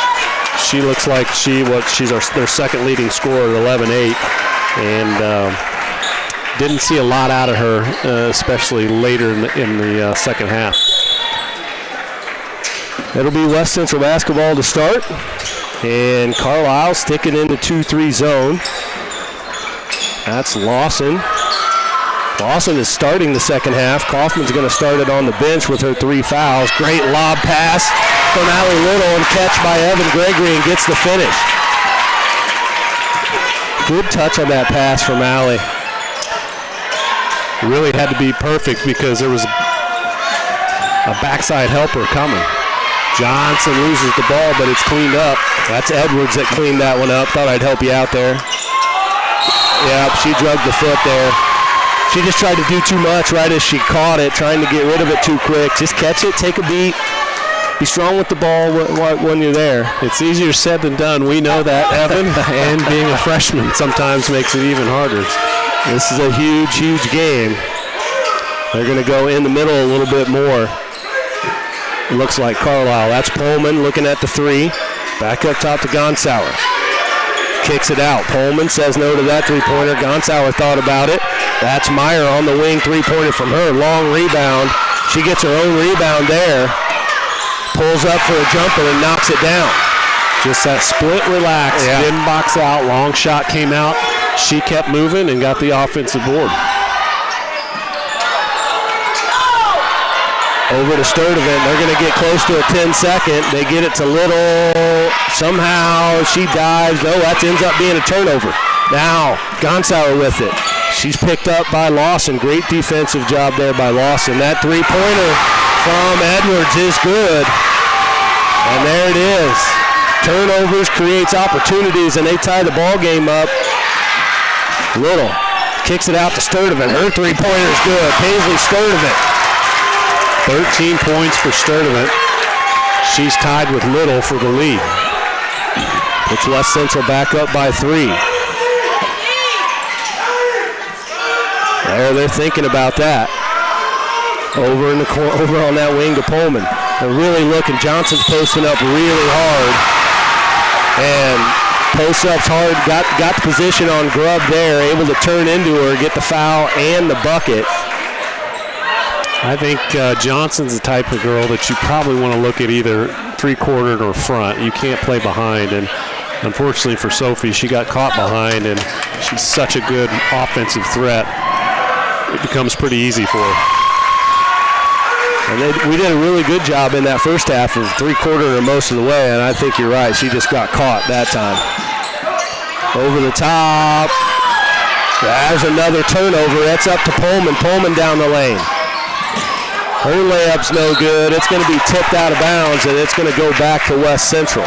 [SPEAKER 2] she looks like she's their second leading scorer at 11-8, and didn't see a lot out of her, especially later in the second half.
[SPEAKER 1] It'll be West Central basketball to start, and Carlyle sticking in the 2-3 zone. That's Lawson. Lawson is starting the second half. Kaufman's going to start it on the bench with her 3 fouls. Great lob pass from Allie Little, and catch by Evan Gregory, and gets the finish. Good touch on that pass from Allie.
[SPEAKER 2] Really had to be perfect because there was a backside helper coming. Johnson loses the ball, but it's cleaned up.
[SPEAKER 1] That's Edwards that cleaned that one up. Thought I'd help you out there. Yep, she drugged the foot there. She just tried to do too much right as she caught it, trying to get rid of it too quick. Just catch it, take a beat, be strong with the ball when you're there.
[SPEAKER 2] It's easier said than done. We know that, Evan, and being a freshman sometimes makes it even harder.
[SPEAKER 1] This is a huge, huge game. They're going to go in the middle a little bit more. Looks like Carlyle. That's Pullman looking at the 3. Back up top to Gonsour. Kicks it out. Pullman says no to that 3-pointer. Gonsour thought about it. That's Meyer on the wing, 3-pointer from her. Long rebound. She gets her own rebound there. Pulls up for a jumper and knocks it down.
[SPEAKER 2] Just that split relax.
[SPEAKER 1] Yeah.
[SPEAKER 2] Didn't box out. Long shot came out. She kept moving and got the offensive board.
[SPEAKER 1] Over to Sturdivant. They're going to get close to a 10-second. They get it to Little. Somehow she dives. No, that ends up being a turnover. Now Gonsour with it. She's picked up by Lawson. Great defensive job there by Lawson. That 3-pointer from Edwards is good. And there it is. Turnovers creates opportunities, and they tie the ball game up. Little kicks it out to Sturdivant. Her 3-pointer is good. Paisley Sturdivant.
[SPEAKER 2] 13 points for Sturdivant. She's tied with Little for the lead.
[SPEAKER 1] It's West Central back up by 3. They're thinking about that. Over on that wing to Pullman. They're really looking. Johnson's posting up really hard. And post-ups hard. Got the position on Grubb there. Able to turn into her, get the foul and the bucket.
[SPEAKER 2] I think Johnson's the type of girl that you probably want to look at either 3-quarter or front. You can't play behind, and unfortunately for Sophie, she got caught behind, and she's such a good offensive threat. It becomes pretty easy for her.
[SPEAKER 1] And we did a really good job in that first half of 3-quarter or most of the way, and I think you're right. She just got caught that time. Over the top. There's another turnover. That's up to Pullman. Pullman down the lane. Her layup's no good. It's going to be tipped out of bounds, and it's going to go back to West Central.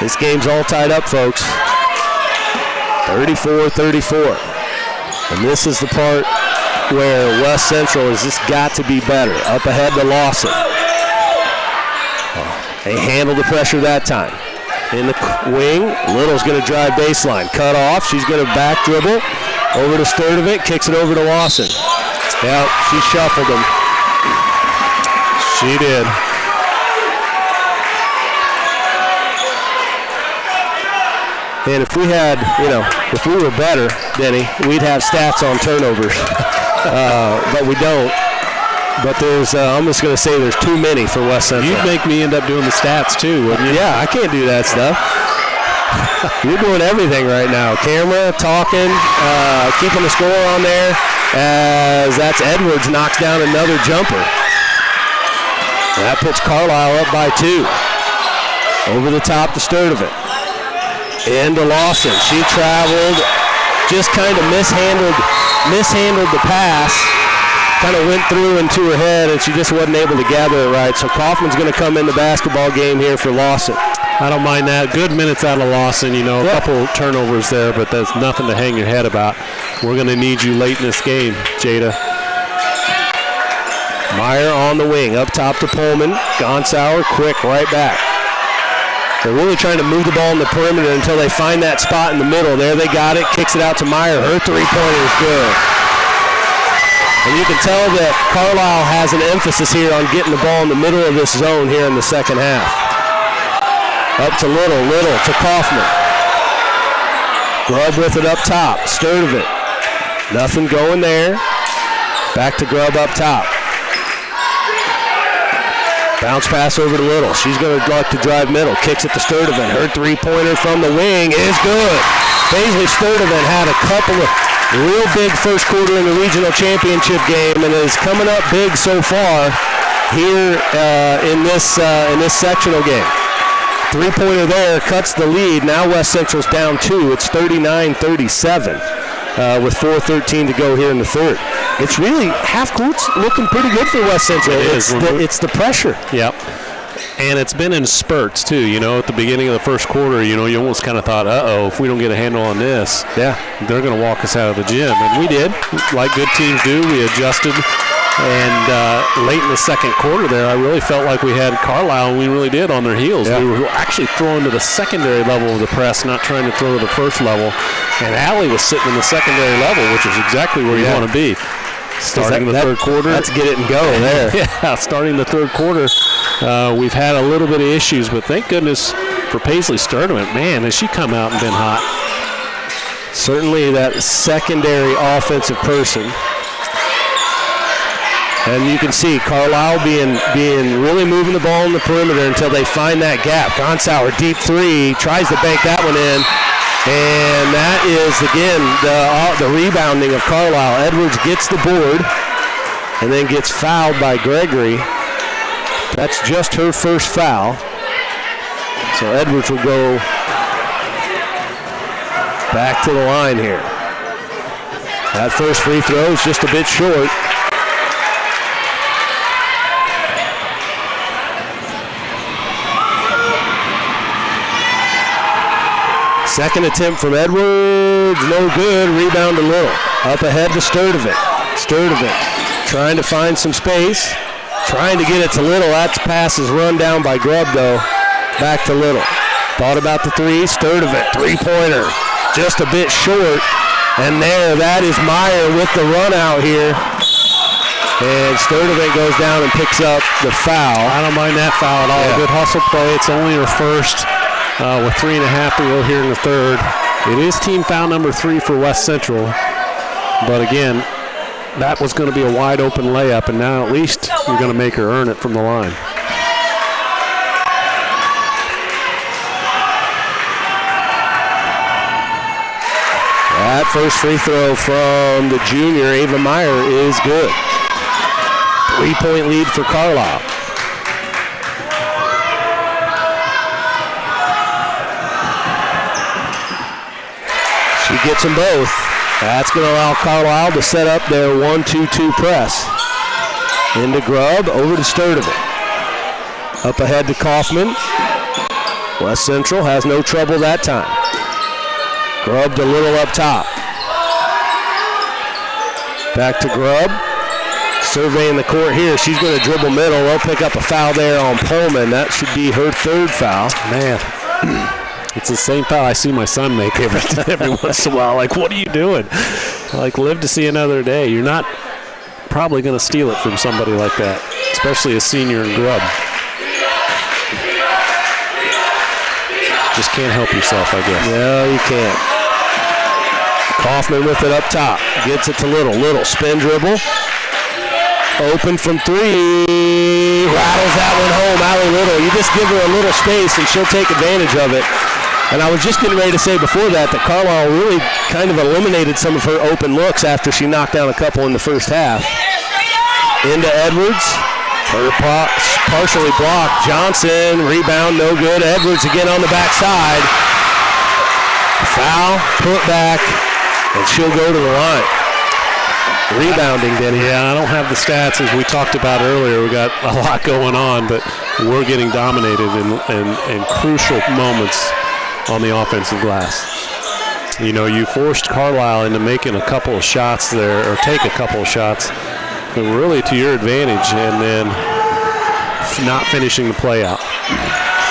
[SPEAKER 1] This game's all tied up, folks. 34-34. And this is the part where West Central has just got to be better. Up ahead to Lawson. They handled the pressure that time. In the wing, Little's going to drive baseline. Cut off. She's going to back dribble. Over to Sturdivant. Kicks it over to Lawson. Yeah, she shuffled him.
[SPEAKER 2] She did.
[SPEAKER 1] And if we had, if we were better, Denny, we'd have stats on turnovers. But we don't. But I'm just going to say there's too many for West Central.
[SPEAKER 2] You'd make me end up doing the stats too, wouldn't you?
[SPEAKER 1] Yeah, I can't do that stuff. You're doing everything right now. Camera, talking, keeping the score on there. As that's Edwards knocks down another jumper. That puts Carlyle up by 2. Over the top to Sturdivant. Into Lawson. She traveled, just kind of mishandled the pass. Kind of went through into her head, and she just wasn't able to gather it right. So Kaufman's going to come in the basketball game here for Lawson.
[SPEAKER 2] I don't mind that. Good minutes out of Lawson, a couple turnovers there, but that's nothing to hang your head about. We're going to need you late in this game, Jada.
[SPEAKER 1] Meyer on the wing, up top to Pullman. Gonsour, quick, right back. They're really trying to move the ball in the perimeter until they find that spot in the middle. There they got it, kicks it out to Meyer. Her three-pointer is good. And you can tell that Carlyle has an emphasis here on getting the ball in the middle of this zone here in the second half. Up to Little to Kaufman. Grubb with it up top, Sturdivant. Nothing going there. Back to Grubb up top. Bounce pass over to Little. She's going to like to drive middle. Kicks it to Sturdivant. Her three-pointer from the wing is good. Paisley Sturdivant had a couple of real big first quarter in the regional championship game and is coming up big so far here in this sectional game. Three-pointer there cuts the lead. Now West Central's down 2. It's 39-37 with 4:13 to go here in the third. It's really half court's looking pretty good for West Central. It's the pressure.
[SPEAKER 2] Yep. And it's been in spurts, too. At the beginning of the first quarter, you almost kind of thought, if we don't get a handle on this, they're going to walk us out of the gym. And we did, like good teams do. We adjusted. And late in the second quarter there, I really felt like we had Carlyle, and we really did, on their heels. Yeah. We were actually throwing to the secondary level of the press, not trying to throw to the first level. And Allie was sitting in the secondary level, which is exactly where you want to be. Starting the third quarter.
[SPEAKER 1] Let's get it and go there.
[SPEAKER 2] Yeah, starting the third quarter, we've had a little bit of issues, but thank goodness for Paisley Sturdivant. Man, has she come out and been hot.
[SPEAKER 1] Certainly that secondary offensive person. And you can see Carlyle being really moving the ball in the perimeter until they find that gap. Gonsour, deep three, tries to bank that one in. And that is, again, the rebounding of Carlyle. Edwards gets the board and then gets fouled by Gregory. That's just her first foul. So Edwards will go back to the line here. That first free throw is just a bit short. Second attempt from Edwards, no good. Rebound to Little. Up ahead to Sturdivant. Sturdivant trying to find some space, trying to get it to Little. That pass is run down by Grubb, though. Back to Little. Thought about the three. Sturdivant, three-pointer, just a bit short. And that is Meyer with the run out here. And Sturdivant goes down and picks up the foul.
[SPEAKER 2] I don't mind that foul at all. Yeah. Good hustle play. It's only her first. With 3.5 to go here in the third. It is team foul number 3 for West Central. But again, that was going to be a wide open layup, and now at least you're going to make her earn it from the line.
[SPEAKER 1] That first free throw from the junior, Ava Meyer, is good. 3-point lead for Carlyle. She gets them both. That's going to allow Carlyle to set up their 1-2-2 press. Into Grubb, over to Sturdivant. Up ahead to Kaufman. West Central has no trouble that time. Grubb to Little up top. Back to Grubb. Surveying the court here. She's going to dribble middle. They'll pick up a foul there on Pullman. That should be her third foul.
[SPEAKER 2] Man. It's the same foul I see my son make every once in a while. Like, what are you doing? Like, live to see another day. You're not probably going to steal it from somebody like that, especially a senior in Grubb. Just can't help yourself, I guess.
[SPEAKER 1] No, you can't. Kaufman with it up top. Gets it to Little. Little spin dribble. Open from three. Rattles that one home. Allie Little. You just give her a little space and she'll take advantage of it. And I was just getting ready to say before that Carlyle really kind of eliminated some of her open looks after she knocked down a couple in the first half. Into Edwards. Her partially blocked. Johnson. Rebound. No good. Edwards again on the backside. Foul. Put back. And she'll go to the line. Rebounding, Denny.
[SPEAKER 2] Yeah, I don't have the stats as we talked about earlier. We got a lot going on, but we're getting dominated in crucial moments on the offensive glass. You know, you forced Carlyle into making a couple of shots there, or take a couple of shots, really to your advantage, and then not finishing the play out.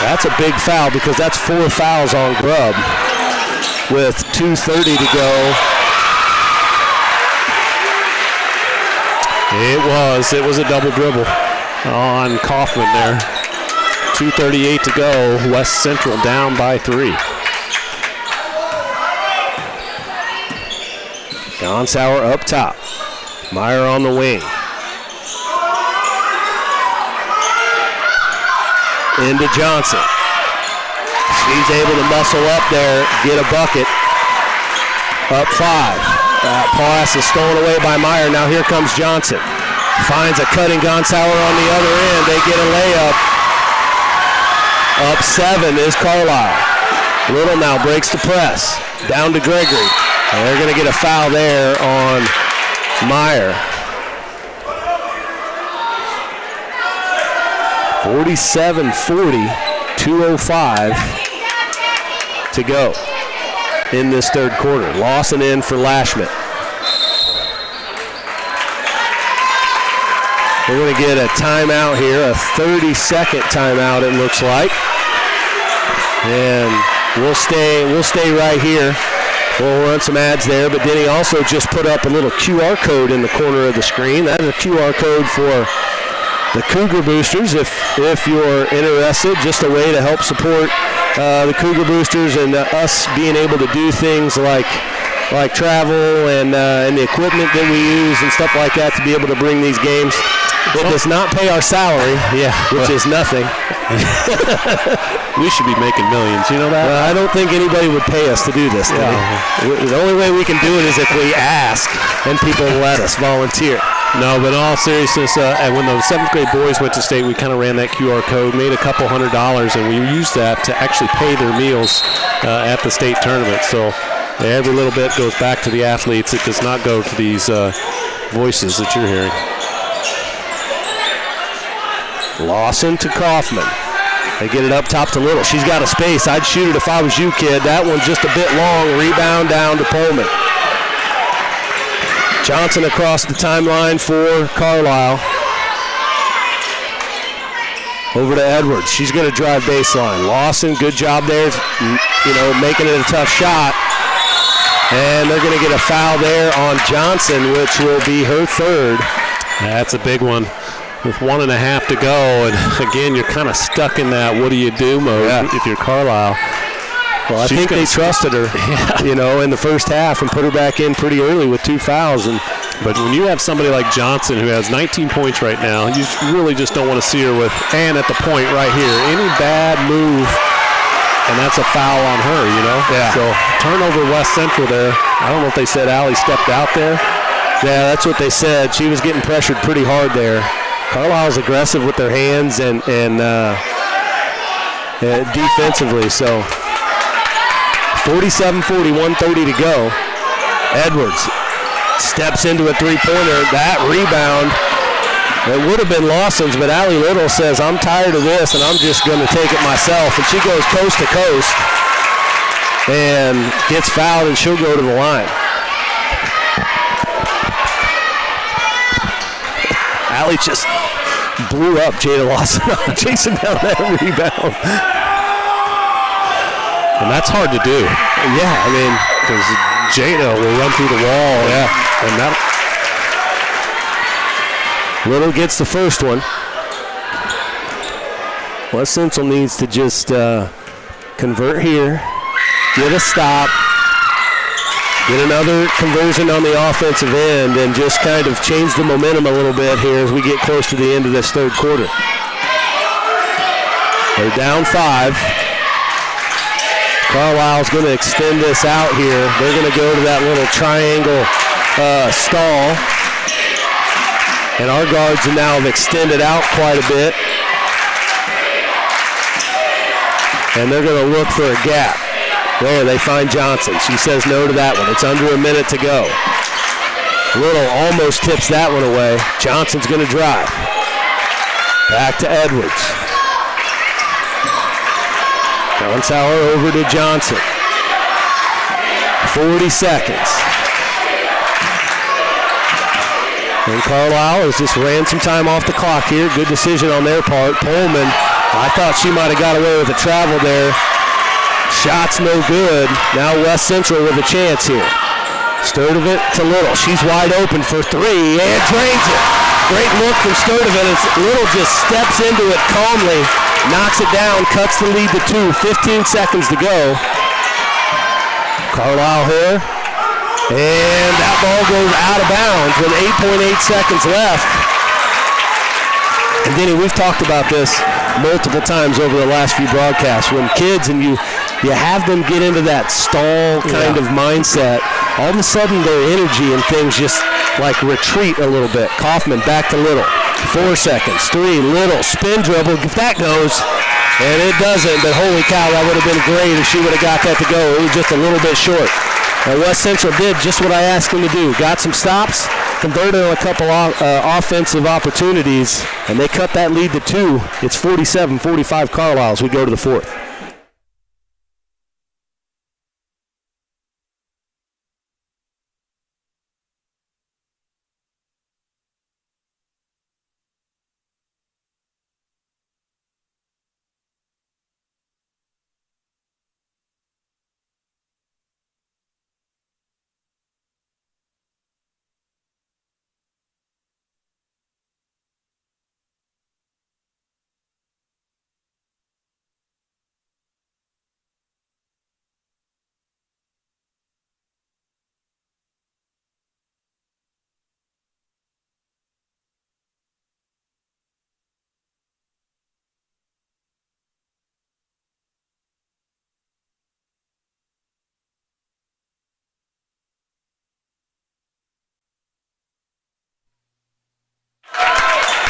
[SPEAKER 1] That's a big foul because that's 4 fouls on Grubb with 2:30 to go.
[SPEAKER 2] It was a double dribble on Kaufman there. 2:38 to go. West Central down by 3.
[SPEAKER 1] Gonsour up top. Meyer on the wing. Into Johnson. She's able to muscle up there, get a bucket. Up 5. That pass is stolen away by Meyer. Now here comes Johnson. Finds a cutting Gonsour on the other end. They get a layup. Up 7 is Carlyle. Little now breaks the press. Down to Gregory. And they're going to get a foul there on Meyer. 47-40, 2:05 to go in this third quarter. Lawson in for Lashman. We're going to get a timeout here, a 30-second timeout it looks like. And we'll stay right here. We'll run some ads there, but Denny also just put up a little QR code in the corner of the screen. That is a QR code for the Cougar Boosters if you're interested, just a way to help support the Cougar Boosters and us being able to do things like travel and the equipment that we use and stuff like that to be able to bring these games. It does not pay our salary, which is nothing.
[SPEAKER 2] We should be making millions, you know that?
[SPEAKER 1] I don't think anybody would pay us to do this. The only way we can do it is if we ask and people let us volunteer.
[SPEAKER 2] No, but in all seriousness, and when the 7th grade boys went to state, we kind of ran that QR code, made a couple $100, and we used that to actually pay their meals at the state tournament. So every little bit goes back to the athletes. It does not go to these voices that you're hearing.
[SPEAKER 1] Lawson to Kaufman. They get it up top to Little. She's got a space. I'd shoot it if I was you, kid. That one's just a bit long. Rebound down to Pullman. Johnson across the timeline for Carlyle. Over to Edwards. She's going to drive baseline. Lawson, good job there, making it a tough shot. And they're going to get a foul there on Johnson, which will be her 3rd.
[SPEAKER 2] That's a big one. With 1.5 to go, and again, you're kind of stuck in that what do you do mode if you're Carlyle.
[SPEAKER 1] Well, I think they trusted her, in the first half and put her back in pretty early with 2 fouls.
[SPEAKER 2] But when you have somebody like Johnson who has 19 points right now, you really just don't want to see her with, and at the point right here, any bad move, and that's a foul on her,
[SPEAKER 1] Yeah.
[SPEAKER 2] So turnover West Central there. I don't know if they said Allie stepped out there.
[SPEAKER 1] Yeah, that's what they said. She was getting pressured pretty hard there. Carlisle's aggressive with their hands and defensively. So 47-40, 1:30 to go. Edwards steps into a three-pointer. That rebound, it would have been Lawson's, but Allie Little says, I'm tired of this, and I'm just going to take it myself. And she goes coast to coast and gets fouled, and she'll go to the line. Allie just blew up Jada Lawson chasing down that rebound.
[SPEAKER 2] And that's hard to do.
[SPEAKER 1] Yeah,
[SPEAKER 2] because Jada will run through the wall.
[SPEAKER 1] Yeah.
[SPEAKER 2] And that.
[SPEAKER 1] Little gets the first one. West Central needs to just convert here, get a stop, get another conversion on the offensive end, and just kind of change the momentum a little bit here as we get close to the end of this third quarter. They're down 5. Carlisle's going to extend this out here. They're going to go to that little triangle stall. And our guards are now have extended out quite a bit. And they're going to look for a gap. There, they find Johnson. She says no to that one. It's under a minute to go. Little almost tips that one away. Johnson's going to drive. Back to Edwards. Gonzalo over to Johnson. 40 seconds. And Carlyle has just ran some time off the clock here. Good decision on their part. Pullman, I thought she might have got away with a travel there. Shot's no good. Now West Central with a chance here. Sturdivant to Little. She's wide open for 3 and drains it. Great look from Sturdivant as Little just steps into it calmly. Knocks it down, cuts the lead to 2. 15 seconds to go. Carlyle here. And that ball goes out of bounds with 8.8 seconds left. And Denny, we've talked about this multiple times over the last few broadcasts. When kids and you have them get into that stall kind of mindset, all of a sudden their energy and things just like retreat a little bit. Kaufman back to Little. 4 seconds, 3, Little, spin dribble, if that goes, and it doesn't, but holy cow, that would have been great if she would have got that to go. It was just a little bit short. And West Central did just what I asked them to do. Got some stops, converted on a couple offensive opportunities, and they cut that lead to 2. It's 47-45 Carlisle as we go to the fourth.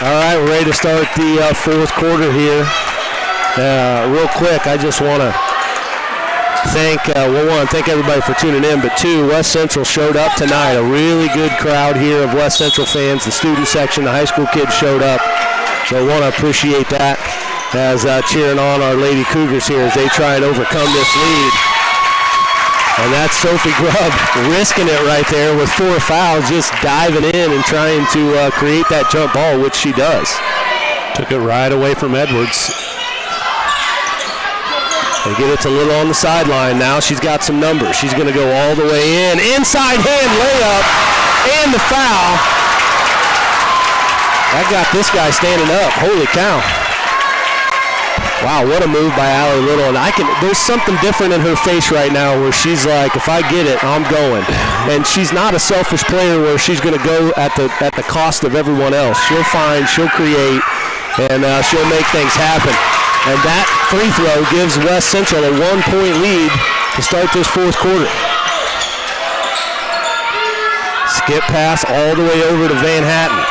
[SPEAKER 1] All right, we're ready to start the fourth quarter here. Real quick, I just want to thank everybody for tuning in, but 2, West Central showed up tonight. A really good crowd here of West Central fans. The student section, the high school kids showed up. So I want to appreciate that as cheering on our Lady Cougars here as they try and overcome this lead. And that's Sophie Grubb risking it right there with 4 fouls, just diving in and trying to create that jump ball, which she does.
[SPEAKER 2] Took it right away from Edwards.
[SPEAKER 1] They get it to Little on the sideline. Now she's got some numbers. She's going to go all the way in. Inside hand layup and the foul. That got this guy standing up. Holy cow. Wow, what a move by Allie Little. And there's something different in her face right now where she's like, if I get it, I'm going. And she's not a selfish player where she's going to go at the cost of everyone else. She'll find, she'll create, and she'll make things happen. And that free throw gives West Central a 1-point lead to start this fourth quarter. Skip pass all the way over to Van Hatten.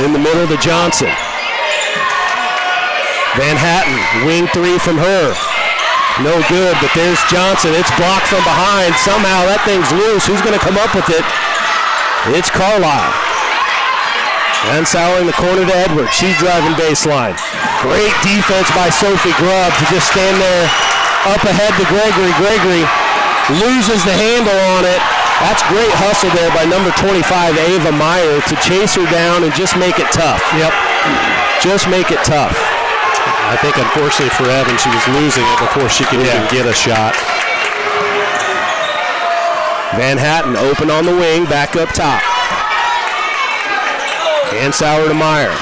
[SPEAKER 1] In the middle to Johnson. Van Hatten, wing 3 from her. No good, but there's Johnson. It's blocked from behind. Somehow that thing's loose. Who's going to come up with it? It's Carlyle. And Sauer in the corner to Edwards. She's driving baseline. Great defense by Sophie Grubb to just stand there up ahead to Gregory. Gregory loses the handle on it. That's great hustle there by number 25, Ava Meyer, to chase her down and just make it tough.
[SPEAKER 2] Yep.
[SPEAKER 1] Just make it tough.
[SPEAKER 2] I think, unfortunately for Evan, she was losing it before she could even get a shot.
[SPEAKER 1] Van Hatten open on the wing, back up top. And Sauer to Meyer.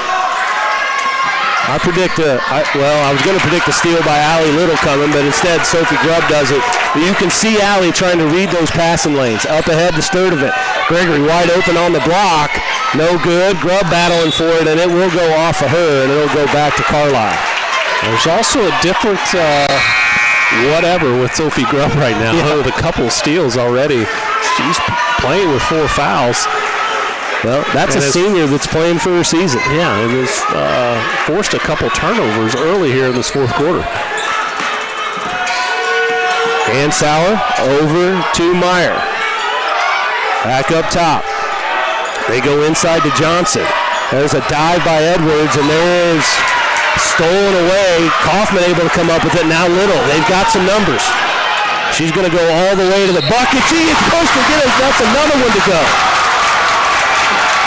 [SPEAKER 1] I was going to predict a steal by Allie Little coming, but instead Sophie Grubb does it. But you can see Allie trying to read those passing lanes. Up ahead to Sturdivant. Gregory wide open on the block. No good. Grubb battling for it, and it will go off of her, and it'll go back to Carlyle.
[SPEAKER 2] There's also a different whatever with Sophie Grubb right now.
[SPEAKER 1] Yeah.
[SPEAKER 2] With a couple steals already. She's playing with 4 fouls.
[SPEAKER 1] Well, that's a senior that's playing for her season.
[SPEAKER 2] Yeah, and has forced a couple turnovers early here in this fourth quarter.
[SPEAKER 1] Ansauer over to Meyer. Back up top. They go inside to Johnson. There's a dive by Edwards, and there's stolen away. Kaufman able to come up with it. Now Little. They've got some numbers. She's going to go all the way to the bucket. She is supposed to get it. That's another one to go.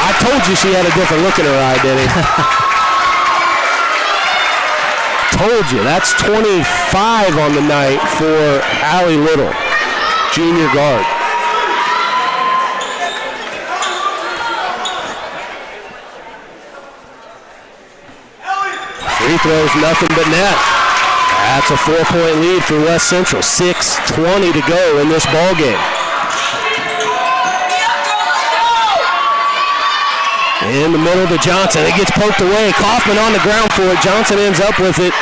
[SPEAKER 1] I told you she had a different look in her eye, Denny. Told you. That's 25 on the night for Allie Little, junior guard. Free throws, nothing but net. That's a 4-point lead for West Central. 6:20 to go in this ball game. In the middle to Johnson. It gets poked away. Kaufman on the ground for it. Johnson ends up with it.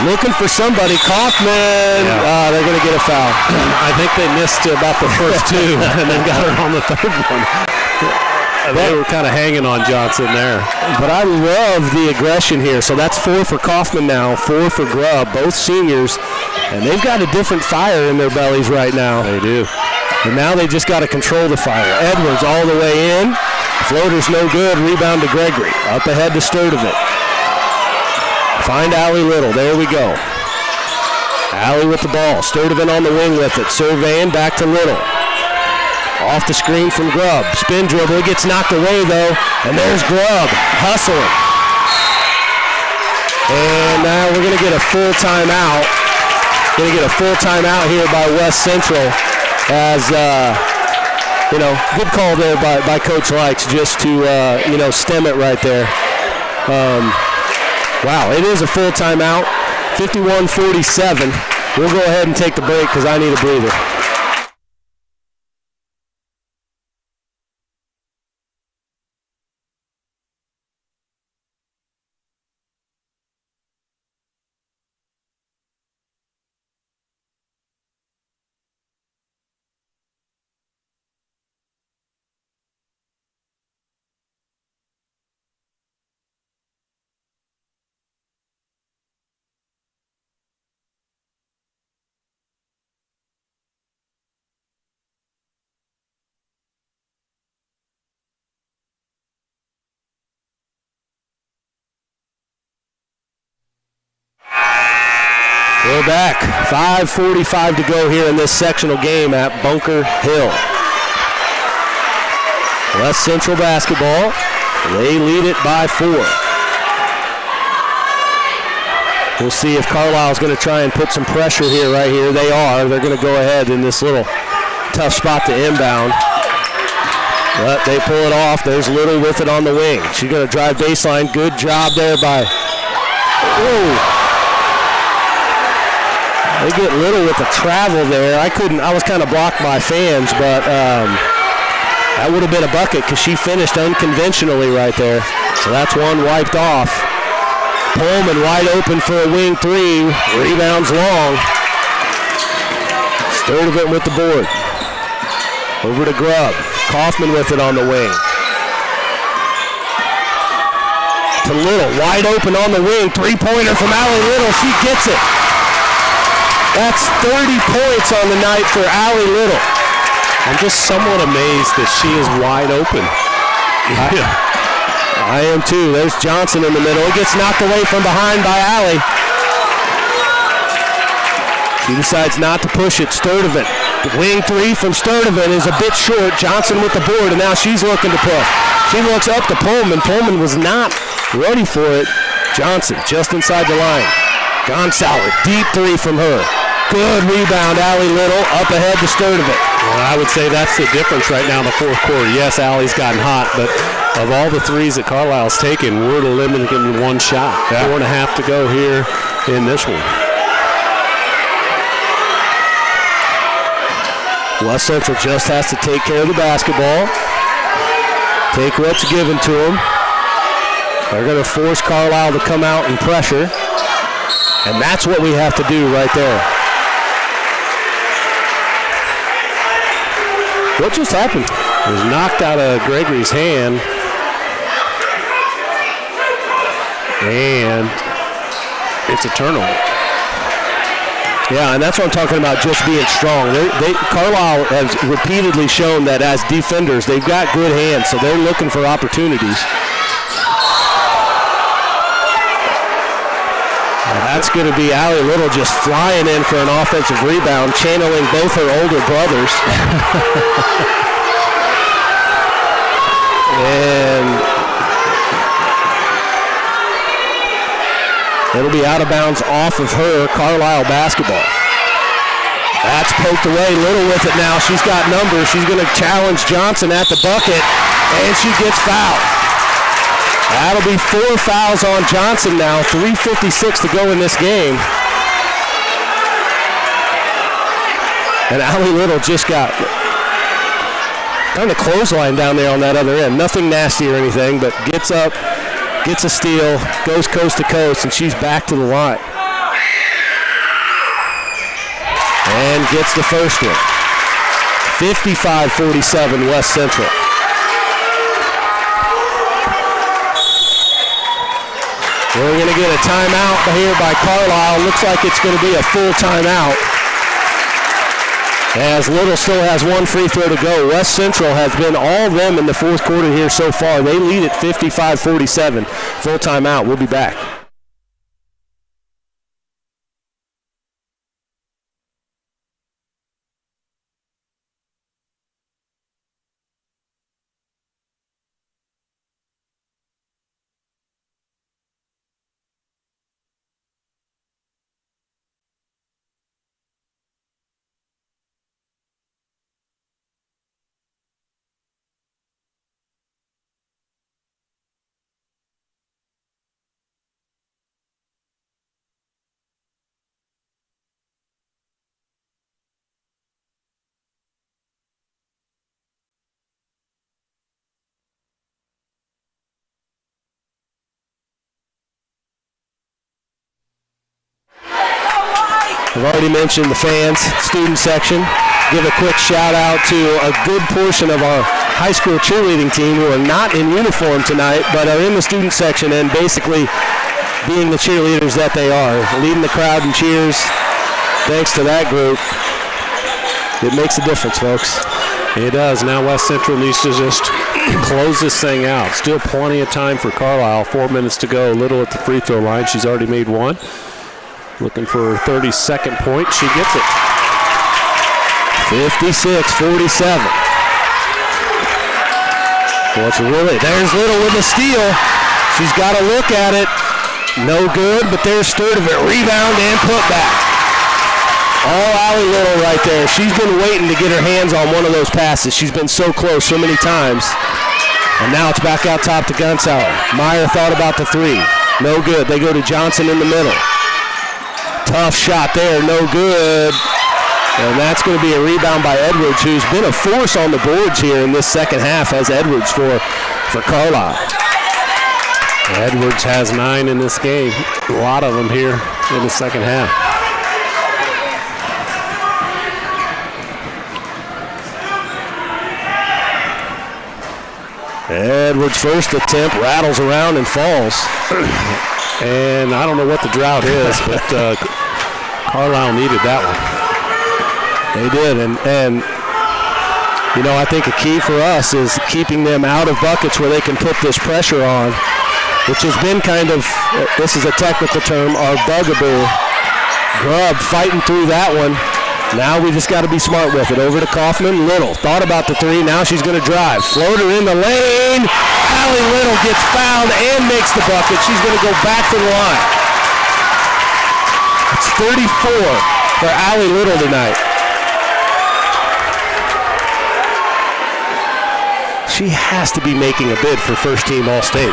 [SPEAKER 1] Looking for somebody. Kaufman.
[SPEAKER 2] Yeah.
[SPEAKER 1] They're going to get a foul.
[SPEAKER 2] I think they missed about the first 2 and then got her on the third one. They were kind of hanging on Johnson there.
[SPEAKER 1] But I love the aggression here. So that's 4 for Kaufman now, 4 for Grubb, both seniors. And they've got a different fire in their bellies right now.
[SPEAKER 2] They do.
[SPEAKER 1] And now they just got to control the fire. Edwards all the way in. Floater's no good. Rebound to Gregory. Up ahead to Sturdivant. Find Allie Little. There we go. Allie with the ball. Sturdivant on the wing with it. Surveying back to Little. Off the screen from Grubb. Spin dribble. It gets knocked away though. And there's Grubb hustling. And now we're going to get a full timeout. Going to get a full timeout here by West Central as good call there by Coach Likes just to, stem it right there. Wow, it is a full timeout, 51-47. We'll go ahead and take the break because I need a breather. We're back. 5:45 to go here in this sectional game at Bunker Hill. West Central basketball. They lead it by 4. We'll see if Carlisle's going to try and put some pressure here, right here. They are. They're going to go ahead in this little tough spot to inbound. But they pull it off. There's Little with it on the wing. She's going to drive baseline. Good job there by... Whoa. They get Little with the travel there. I was kind of blocked by fans, but that would have been a bucket because she finished unconventionally right there. So that's one wiped off. Pullman wide open for a wing 3. Rebounds long. Sturdivant with the board. Over to Grubb. Kaufman with it on the wing. To Little, wide open on the wing. 3-pointer from Allie Little. She gets it. That's 30 points on the night for Allie Little.
[SPEAKER 2] I'm just somewhat amazed that she is wide open.
[SPEAKER 1] I am too. There's Johnson in the middle. It gets knocked away from behind by Allie. She decides not to push it. Sturdivant. Wing 3 from Sturdivant is a bit short. Johnson with the board, and now she's looking to push. She looks up to Pullman. Pullman was not ready for it. Johnson just inside the line. Gonsalves, deep 3 from her. Good rebound, Allie Little, up ahead to Sturdivant.
[SPEAKER 2] Well, I would say that's the difference right now in the fourth quarter. Yes, Allie's gotten hot, but Of all the threes that Carlisle's taken, we're limiting him to one shot. 4.5 to go here in this one.
[SPEAKER 1] West Central just has to take care of the basketball. Take what's given to them. They're going to force Carlyle to come out and pressure. And that's what we have to do right there. What just happened?
[SPEAKER 2] It was knocked out of Gregory's hand. And it's a turnover.
[SPEAKER 1] Yeah, and that's what I'm talking about, just being strong. Carlyle has repeatedly shown that as defenders, they've got good hands, so they're looking for opportunities. That's going to be Allie Little just flying in for an offensive rebound, channeling both her older brothers. And it'll be out of bounds off of her, Carlyle basketball. That's poked away. Little with it now. She's got numbers. She's going to challenge Johnson at the bucket, and she gets fouled. That'll be 4 fouls on Johnson now. 3:56 to go in this game. And Allie Little just got kind of clothesline down there on that other end. Nothing nasty or anything, but gets up, gets a steal, goes coast to coast, and she's back to the line. And gets the first one. 55-47 West Central. We're going to get a timeout here by Carlyle. Looks like it's going to be a full timeout, as Little still has one free throw to go. West Central has been all of them in the fourth quarter here so far. They lead at 55-47. Full timeout. We'll be back. I've already mentioned the fans, student section. Give a quick shout out to a good portion of our high school cheerleading team who are not in uniform tonight, but are in the student section and basically being the cheerleaders that they are, leading the crowd in cheers. Thanks to that group. It makes a difference, folks.
[SPEAKER 2] It does. Now West Central needs to just close this thing out. Still plenty of time for Carlyle. 4 minutes to go. Little at the free throw line. She's already made one. Looking for her 32nd point. She gets it.
[SPEAKER 1] 56-47. What's really? There's Little with a steal. She's got to look at it. No good, but there's Sturdivant. Rebound and put back. All Allie Little right there. She's been waiting to get her hands on one of those passes. She's been so close so many times. And now it's back out top to Gunsauer. Meyer thought about the three. No good. They go to Johnson in the middle. Tough shot there, no good. And that's going to be a rebound by Edwards, who's been a force on the boards here in this second half, as Edwards for Carlyle.
[SPEAKER 2] Edwards has 9 in this game. A lot of them here in the second half.
[SPEAKER 1] Edwards' first attempt rattles around and falls.
[SPEAKER 2] And I don't know what the drought is, but Carlyle needed that one.
[SPEAKER 1] They did, and you know, I think a key for us is keeping them out of buckets where they can put this pressure on, which has been kind of, this is a technical term, our bugaboo. Grubb fighting through that one. Now we just got to be smart with it. Over to Kaufman. Little thought about the three. Now she's going to drive. Floater in the lane. Allie Little gets fouled and makes the bucket. She's going to go back to the line. It's 34 for Allie Little tonight. She has to be making a bid for first team All-State.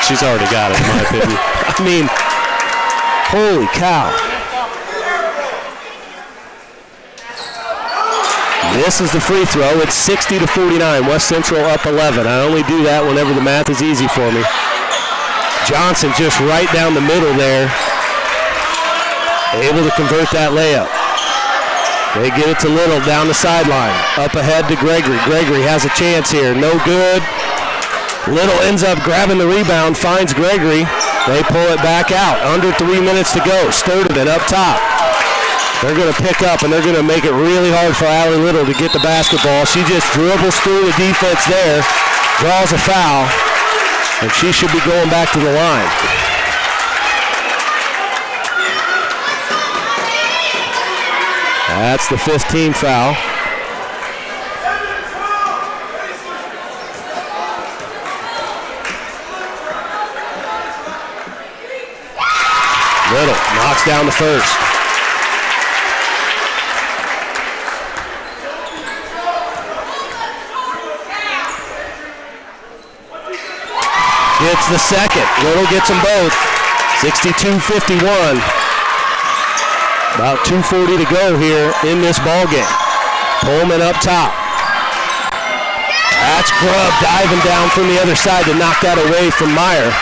[SPEAKER 2] She's already got it, in my opinion.
[SPEAKER 1] I mean, holy cow. This is the free throw. It's 60-49. West Central up 11. I only do that whenever the math is easy for me. Johnson just right down the middle there. Able to convert that layup. They get it to Little down the sideline. Up ahead to Gregory. Gregory has a chance here. No good. Little ends up grabbing the rebound, finds Gregory. They pull it back out. Under 3 minutes to go. Sturdivant up top. They're going to pick up, and they're going to make it really hard for Allie Little to get the basketball. She just dribbles through the defense there, draws a foul, and she should be going back to the line. That's the 5th team foul. Little knocks down the first. Gets the second. Little gets them both. 62-51. About 2:40 to go here in this ball game. Pullman up top. That's Grubb diving down from the other side to knock that away from Meyer.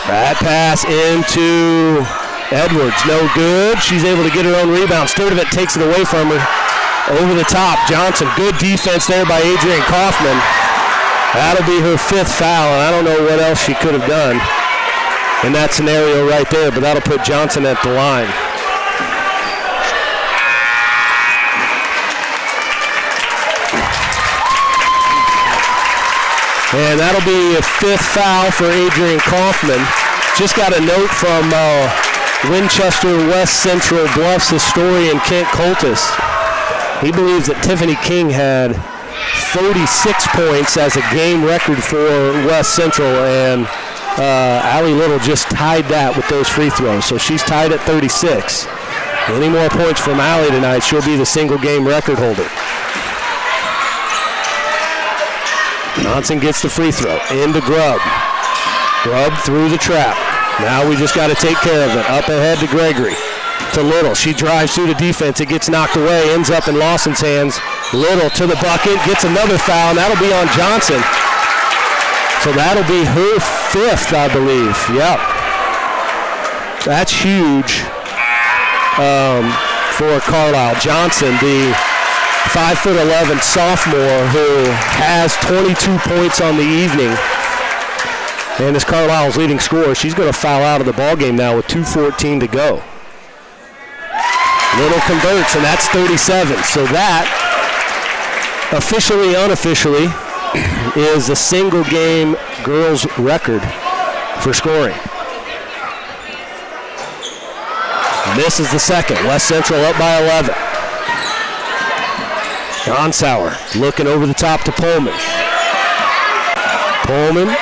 [SPEAKER 1] Bad pass into Edwards, no good. She's able to get her own rebound. Sturdivant takes it away from her. Over the top, Johnson, good defense there by Adrian Kaufman. That'll be her 5th foul, and I don't know what else she could have done in that scenario right there, but that'll put Johnson at the line. And that'll be a 5th foul for Adrian Kaufman. Just got a note from Winchester West Central Bluffs historian Kent Coltis. He believes that Tiffany King had 36 points as a game record for West Central, and Allie Little just tied that with those free throws. So she's tied at 36. Any more points from Allie tonight, she'll be the single game record holder. Johnson gets the free throw. Into Grubb. Grubb through the trap. Now we just got to take care of it. Up ahead to Gregory. To Little. She drives through the defense. It gets knocked away. Ends up in Lawson's hands. Little to the bucket. Gets another foul, and that'll be on Johnson. So that'll be her 5th, I believe. Yep. That's huge for Carlyle. Johnson, the 5'11" sophomore who has 22 points on the evening and is Carlisle's leading scorer. She's going to foul out of the ballgame now with 2:14 to go. Little converts, and that's 37. So that, officially, unofficially, is the single game girls record for scoring. This is the second. West Central up by 11. Onsauer looking over the top to Pullman. Pullman.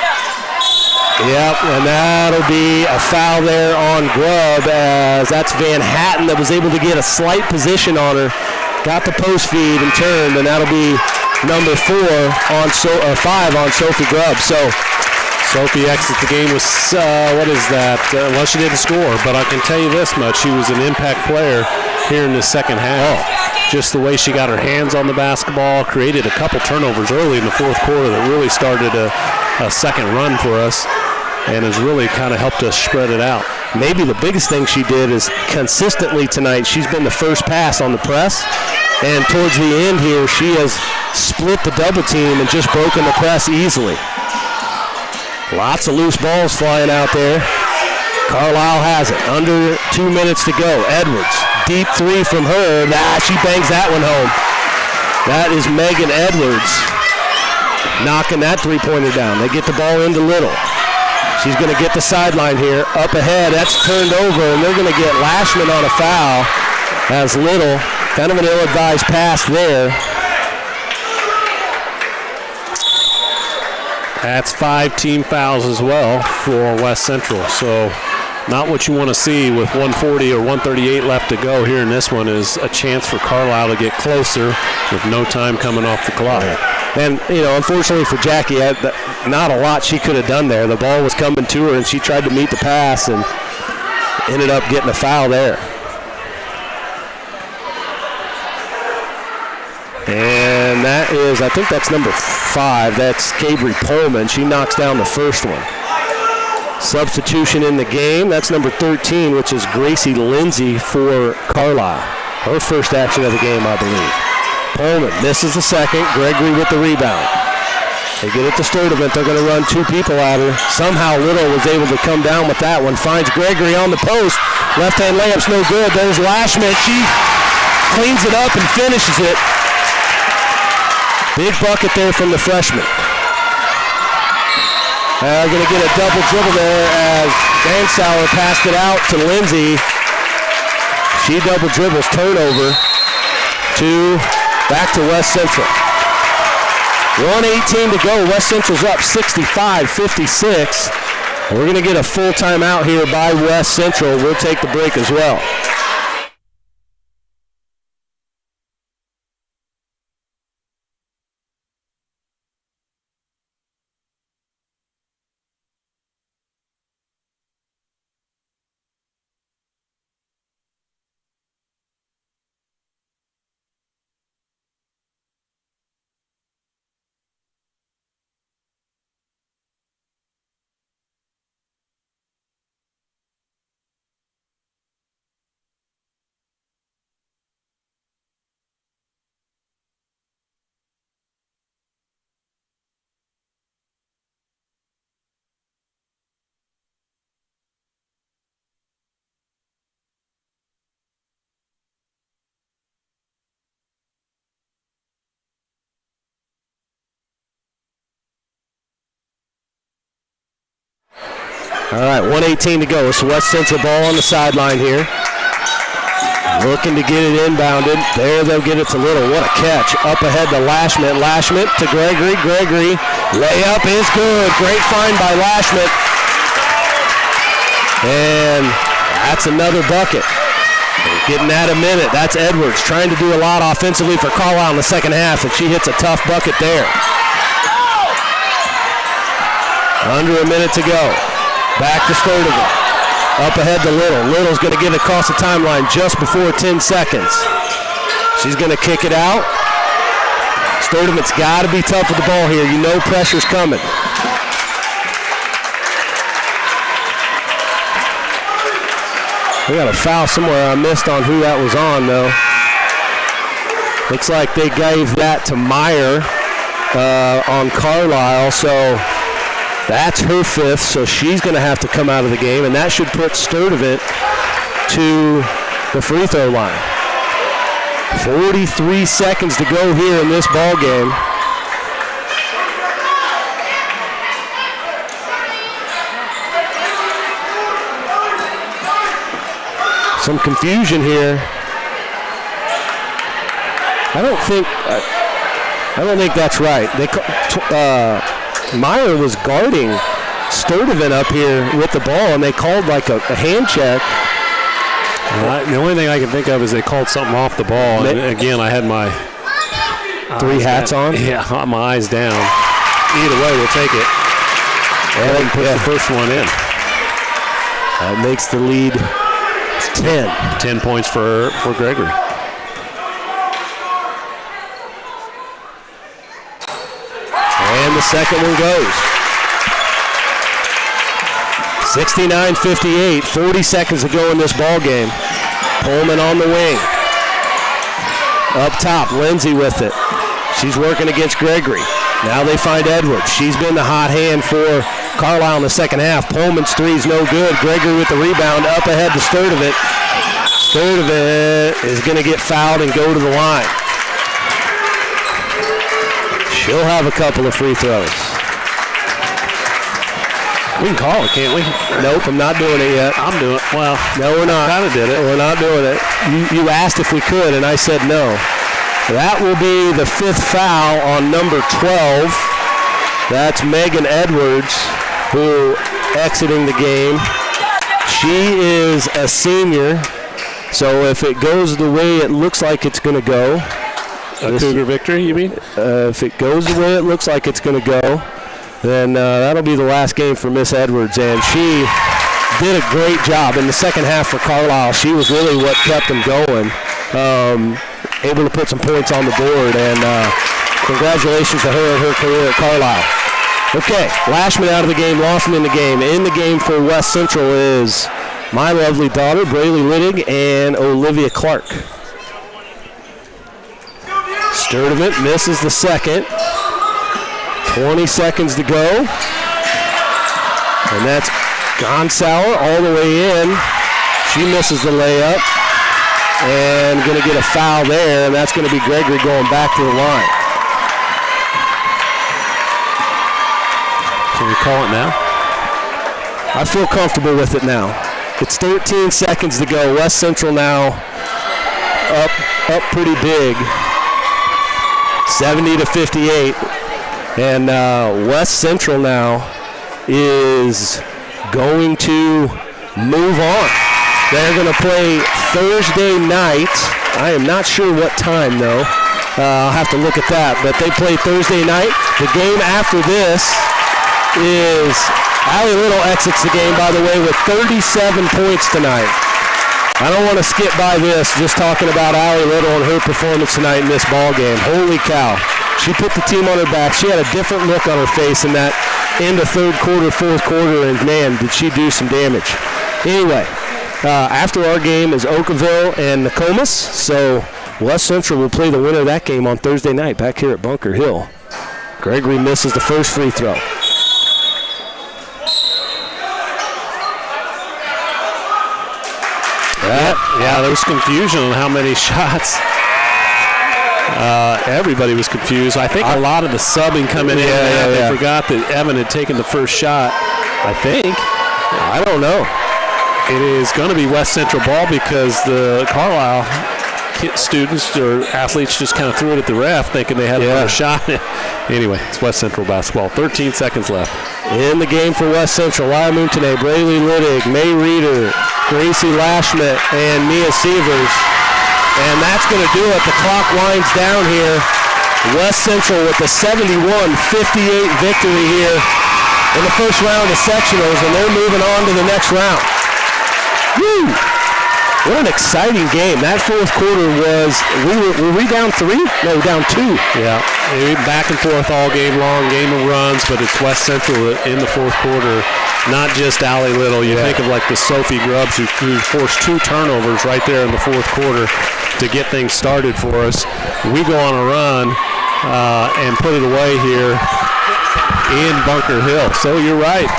[SPEAKER 1] Yep, and that'll be a foul there on Grubb, as that's Van Hatten that was able to get a slight position on her. Got the post feed and turned, and that'll be number 5 on Sophie Grubb. So
[SPEAKER 2] Sophie exits the game with, what is that? Well, she didn't score, but I can tell you this much. She was an impact player here in the second half. Just the way she got her hands on the basketball, created a couple turnovers early in the 4th quarter that really started a second run for us and has really kind of helped us spread it out.
[SPEAKER 1] Maybe the biggest thing she did is consistently tonight, she's been the first pass on the press, and towards the end here, she has split the double team and just broken the press easily. Lots of loose balls flying out there. Carlyle has it. Under 2 minutes to go. Edwards, deep 3 from her. She bangs that one home. That is Megan Edwards knocking that three-pointer down. They get the ball into Little. She's going to get the sideline here. Up ahead, that's turned over, and they're going to get Lashman on a foul as Little, kind of an ill-advised pass there.
[SPEAKER 2] That's 5 team fouls as well for West Central. So not what you want to see with 140 or 138 left to go here in this one is a chance for Carlyle to get closer with no time coming off the clock.
[SPEAKER 1] And, unfortunately for Jackie, not a lot she could have done there. The ball was coming to her, and she tried to meet the pass and ended up getting a foul there. And that is, I think that's number 5. That's Cabry Pullman. She knocks down the first one. Substitution in the game. That's number 13, which is Gracie Lindsay for Carlyle. Her first action of the game, I believe. Pullman misses the second. Gregory with the rebound. They get it to Sturdivant. They're going to run 2 people at her. Somehow Little was able to come down with that one. Finds Gregory on the post. Left-hand layup's no good. There's Lashman. She cleans it up and finishes it. Big bucket there from the freshman. They're going to get a double dribble there as Dansauer passed it out to Lindsay. She double dribbles, turnover back to West Central. 1:18 to go. West Central's up 65-56. We're going to get a full timeout here by West Central. We'll take the break as well. All right, 1:18 to go. It's West Central ball on the sideline here. Looking to get it inbounded. There they'll get it to Little. What a catch. Up ahead to Lashman. Lashman to Gregory. Gregory. Layup is good. Great find by Lashman. And that's another bucket. Getting at a minute. That's Edwards trying to do a lot offensively for Carlyle in the second half, and she hits a tough bucket there. Under a minute to go. Back to Sturdivant. Up ahead to Little. Little's going to get across the timeline just before 10 seconds. She's going to kick it out. Sturdivant's got to be tough with the ball here. You know pressure's coming. We got a foul somewhere. I missed on who that was on, though. Looks like they gave that to Meyer on Carlyle, so that's her 5th, so she's going to have to come out of the game, and that should put Sturdivant to the free throw line. 43 seconds to go here in this ball game. Some confusion here. I don't think that's right. Meyer was guarding Sturdivant up here with the ball, and they called like a hand check.
[SPEAKER 2] The only thing I can think of is they called something off the ball. And again, I had my
[SPEAKER 1] 3 hats on?
[SPEAKER 2] Yeah, my eyes down. Either way, we'll take it. And put the first one in.
[SPEAKER 1] That makes the lead 10.
[SPEAKER 2] 10 points for Gregory.
[SPEAKER 1] And the second one goes. 69-58, 40 seconds to go in this ball game. Pullman on the wing. Up top, Lindsay with it. She's working against Gregory. Now they find Edwards. She's been the hot hand for Carlyle in the second half. Pullman's 3's no good. Gregory with the rebound. Up ahead to Sturdivant. Sturdivant is going to get fouled and go to the line. She'll have a couple of free throws.
[SPEAKER 2] We can call it, can't we?
[SPEAKER 1] Nope, I'm not doing it yet.
[SPEAKER 2] I'm doing it. Well,
[SPEAKER 1] no, we're not.
[SPEAKER 2] Kind of did it.
[SPEAKER 1] We're not doing it. You asked if we could, and I said no. That will be the 5th foul on number 12. That's Megan Edwards, who exiting the game. She is a senior, so if it goes the way it looks like it's going to go.
[SPEAKER 2] A Cougar victory, you mean?
[SPEAKER 1] If it goes the way it looks like it's going to go, then that'll be the last game for Miss Edwards, and she did a great job in the second half for Carlyle. She was really what kept them going, able to put some points on the board, and congratulations to her and her career at Carlyle. Okay, Lashman out of the game, Lawson in the game. In the game for West Central is my lovely daughter, Braylee Littig, and Olivia Clark. Sturdivant misses the second. 20 seconds to go. And that's Gonsower all the way in. She misses the layup. And going to get a foul there, and that's going to be Gregory going back to the line.
[SPEAKER 2] Can we call it now?
[SPEAKER 1] I feel comfortable with it now. It's 13 seconds to go. West Central now up pretty big. 70-58. And West Central now is going to move on. They're going to play Thursday night. I am not sure what time, though. I'll have to look at that. But they play Thursday night. The game after this is Allie Little exits the game, by the way, with 37 points tonight. I don't want to skip by this, just talking about Allie Little and her performance tonight in this ball game. Holy cow. She put the team on her back. She had a different look on her face in that end of third quarter, fourth quarter, and man, did she do some damage. Anyway, after our game is Oakville and Nokomis, so West Central will play the winner of that game on Thursday night back here at Bunker Hill. Gregory misses the first free throw.
[SPEAKER 2] Yeah, there was confusion on how many shots. Everybody was confused. I think a lot of the subbing coming in, they forgot that Evan had taken the first shot, I think.
[SPEAKER 1] I don't know.
[SPEAKER 2] It is going to be West Central ball because the Carlyle students or athletes just kind of threw it at the ref thinking they had another shot. Anyway, it's West Central basketball. 13 seconds left.
[SPEAKER 1] In the game for West Central, Laya Montane, Braylee Littig, May Reeder, Gracie Lashmet, and Mia Sievers. And that's going to do it. The clock winds down here. West Central with a 71-58 victory here in the first round of sectionals, and they're moving on to the next round. Woo! What an exciting game. That fourth quarter was, were we down 3? No, down 2.
[SPEAKER 2] Yeah, back and forth all game long, game of runs, but it's West Central in the fourth quarter, not just Allie Little. You think of like the Sophie Grubbs who forced 2 turnovers right there in the fourth quarter to get things started for us. We go on a run and put it away here in Bunker Hill. So you're right,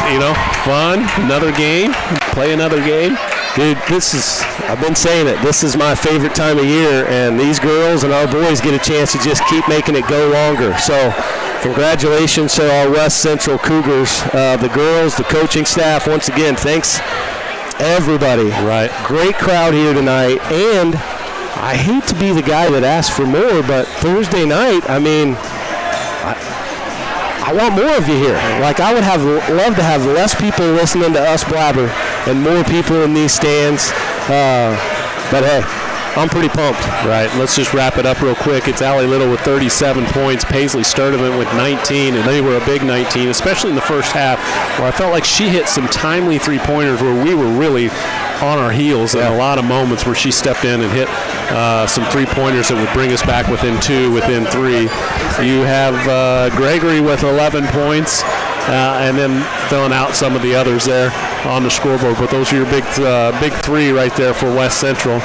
[SPEAKER 2] fun, another game, play another game.
[SPEAKER 1] Dude, I've been saying it, this is my favorite time of year, and these girls and our boys get a chance to just keep making it go longer. So congratulations to our West Central Cougars, the girls, the coaching staff. Once again, thanks everybody.
[SPEAKER 2] Right.
[SPEAKER 1] Great crowd here tonight, and I hate to be the guy that asks for more, but Thursday night, I want more of you here. Like, I would love to have less people listening to us blabber and more people in these stands. But hey, I'm pretty pumped.
[SPEAKER 2] Right, let's just wrap it up real quick. It's Allie Little with 37 points, Paisley Sturdivant with 19, and they were a big 19, especially in the first half, where I felt like she hit some timely three-pointers where we were really on our heels in a lot of moments where she stepped in and hit some three-pointers that would bring us back within 2, within 3. You have Gregory with 11 points, and then filling out some of the others there on the scoreboard. But those are your big 3 right there for West Central.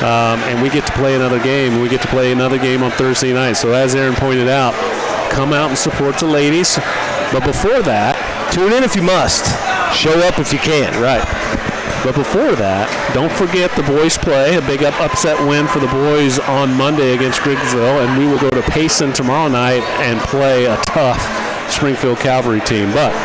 [SPEAKER 2] And we get to play another game. We get to play another game on Thursday night. So as Aaron pointed out, come out and support the ladies. But before that,
[SPEAKER 1] tune in if you must. Show up if you can.
[SPEAKER 2] Right. But before that, don't forget the boys play. A big upset win for the boys on Monday against Griggsville. And we will go to Payson tomorrow night and play a tough Springfield Cavalry team. But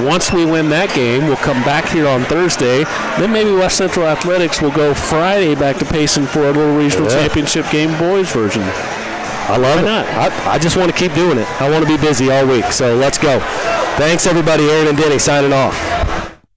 [SPEAKER 2] once we win that game, we'll come back here on Thursday. Then maybe West Central Athletics will go Friday back to Payson for a little regional championship game boys version.
[SPEAKER 1] I love
[SPEAKER 2] Why
[SPEAKER 1] it.
[SPEAKER 2] not?
[SPEAKER 1] I just want to keep doing it. I want to be busy all week, so let's go. Thanks, everybody. Aaron and Denny signing off.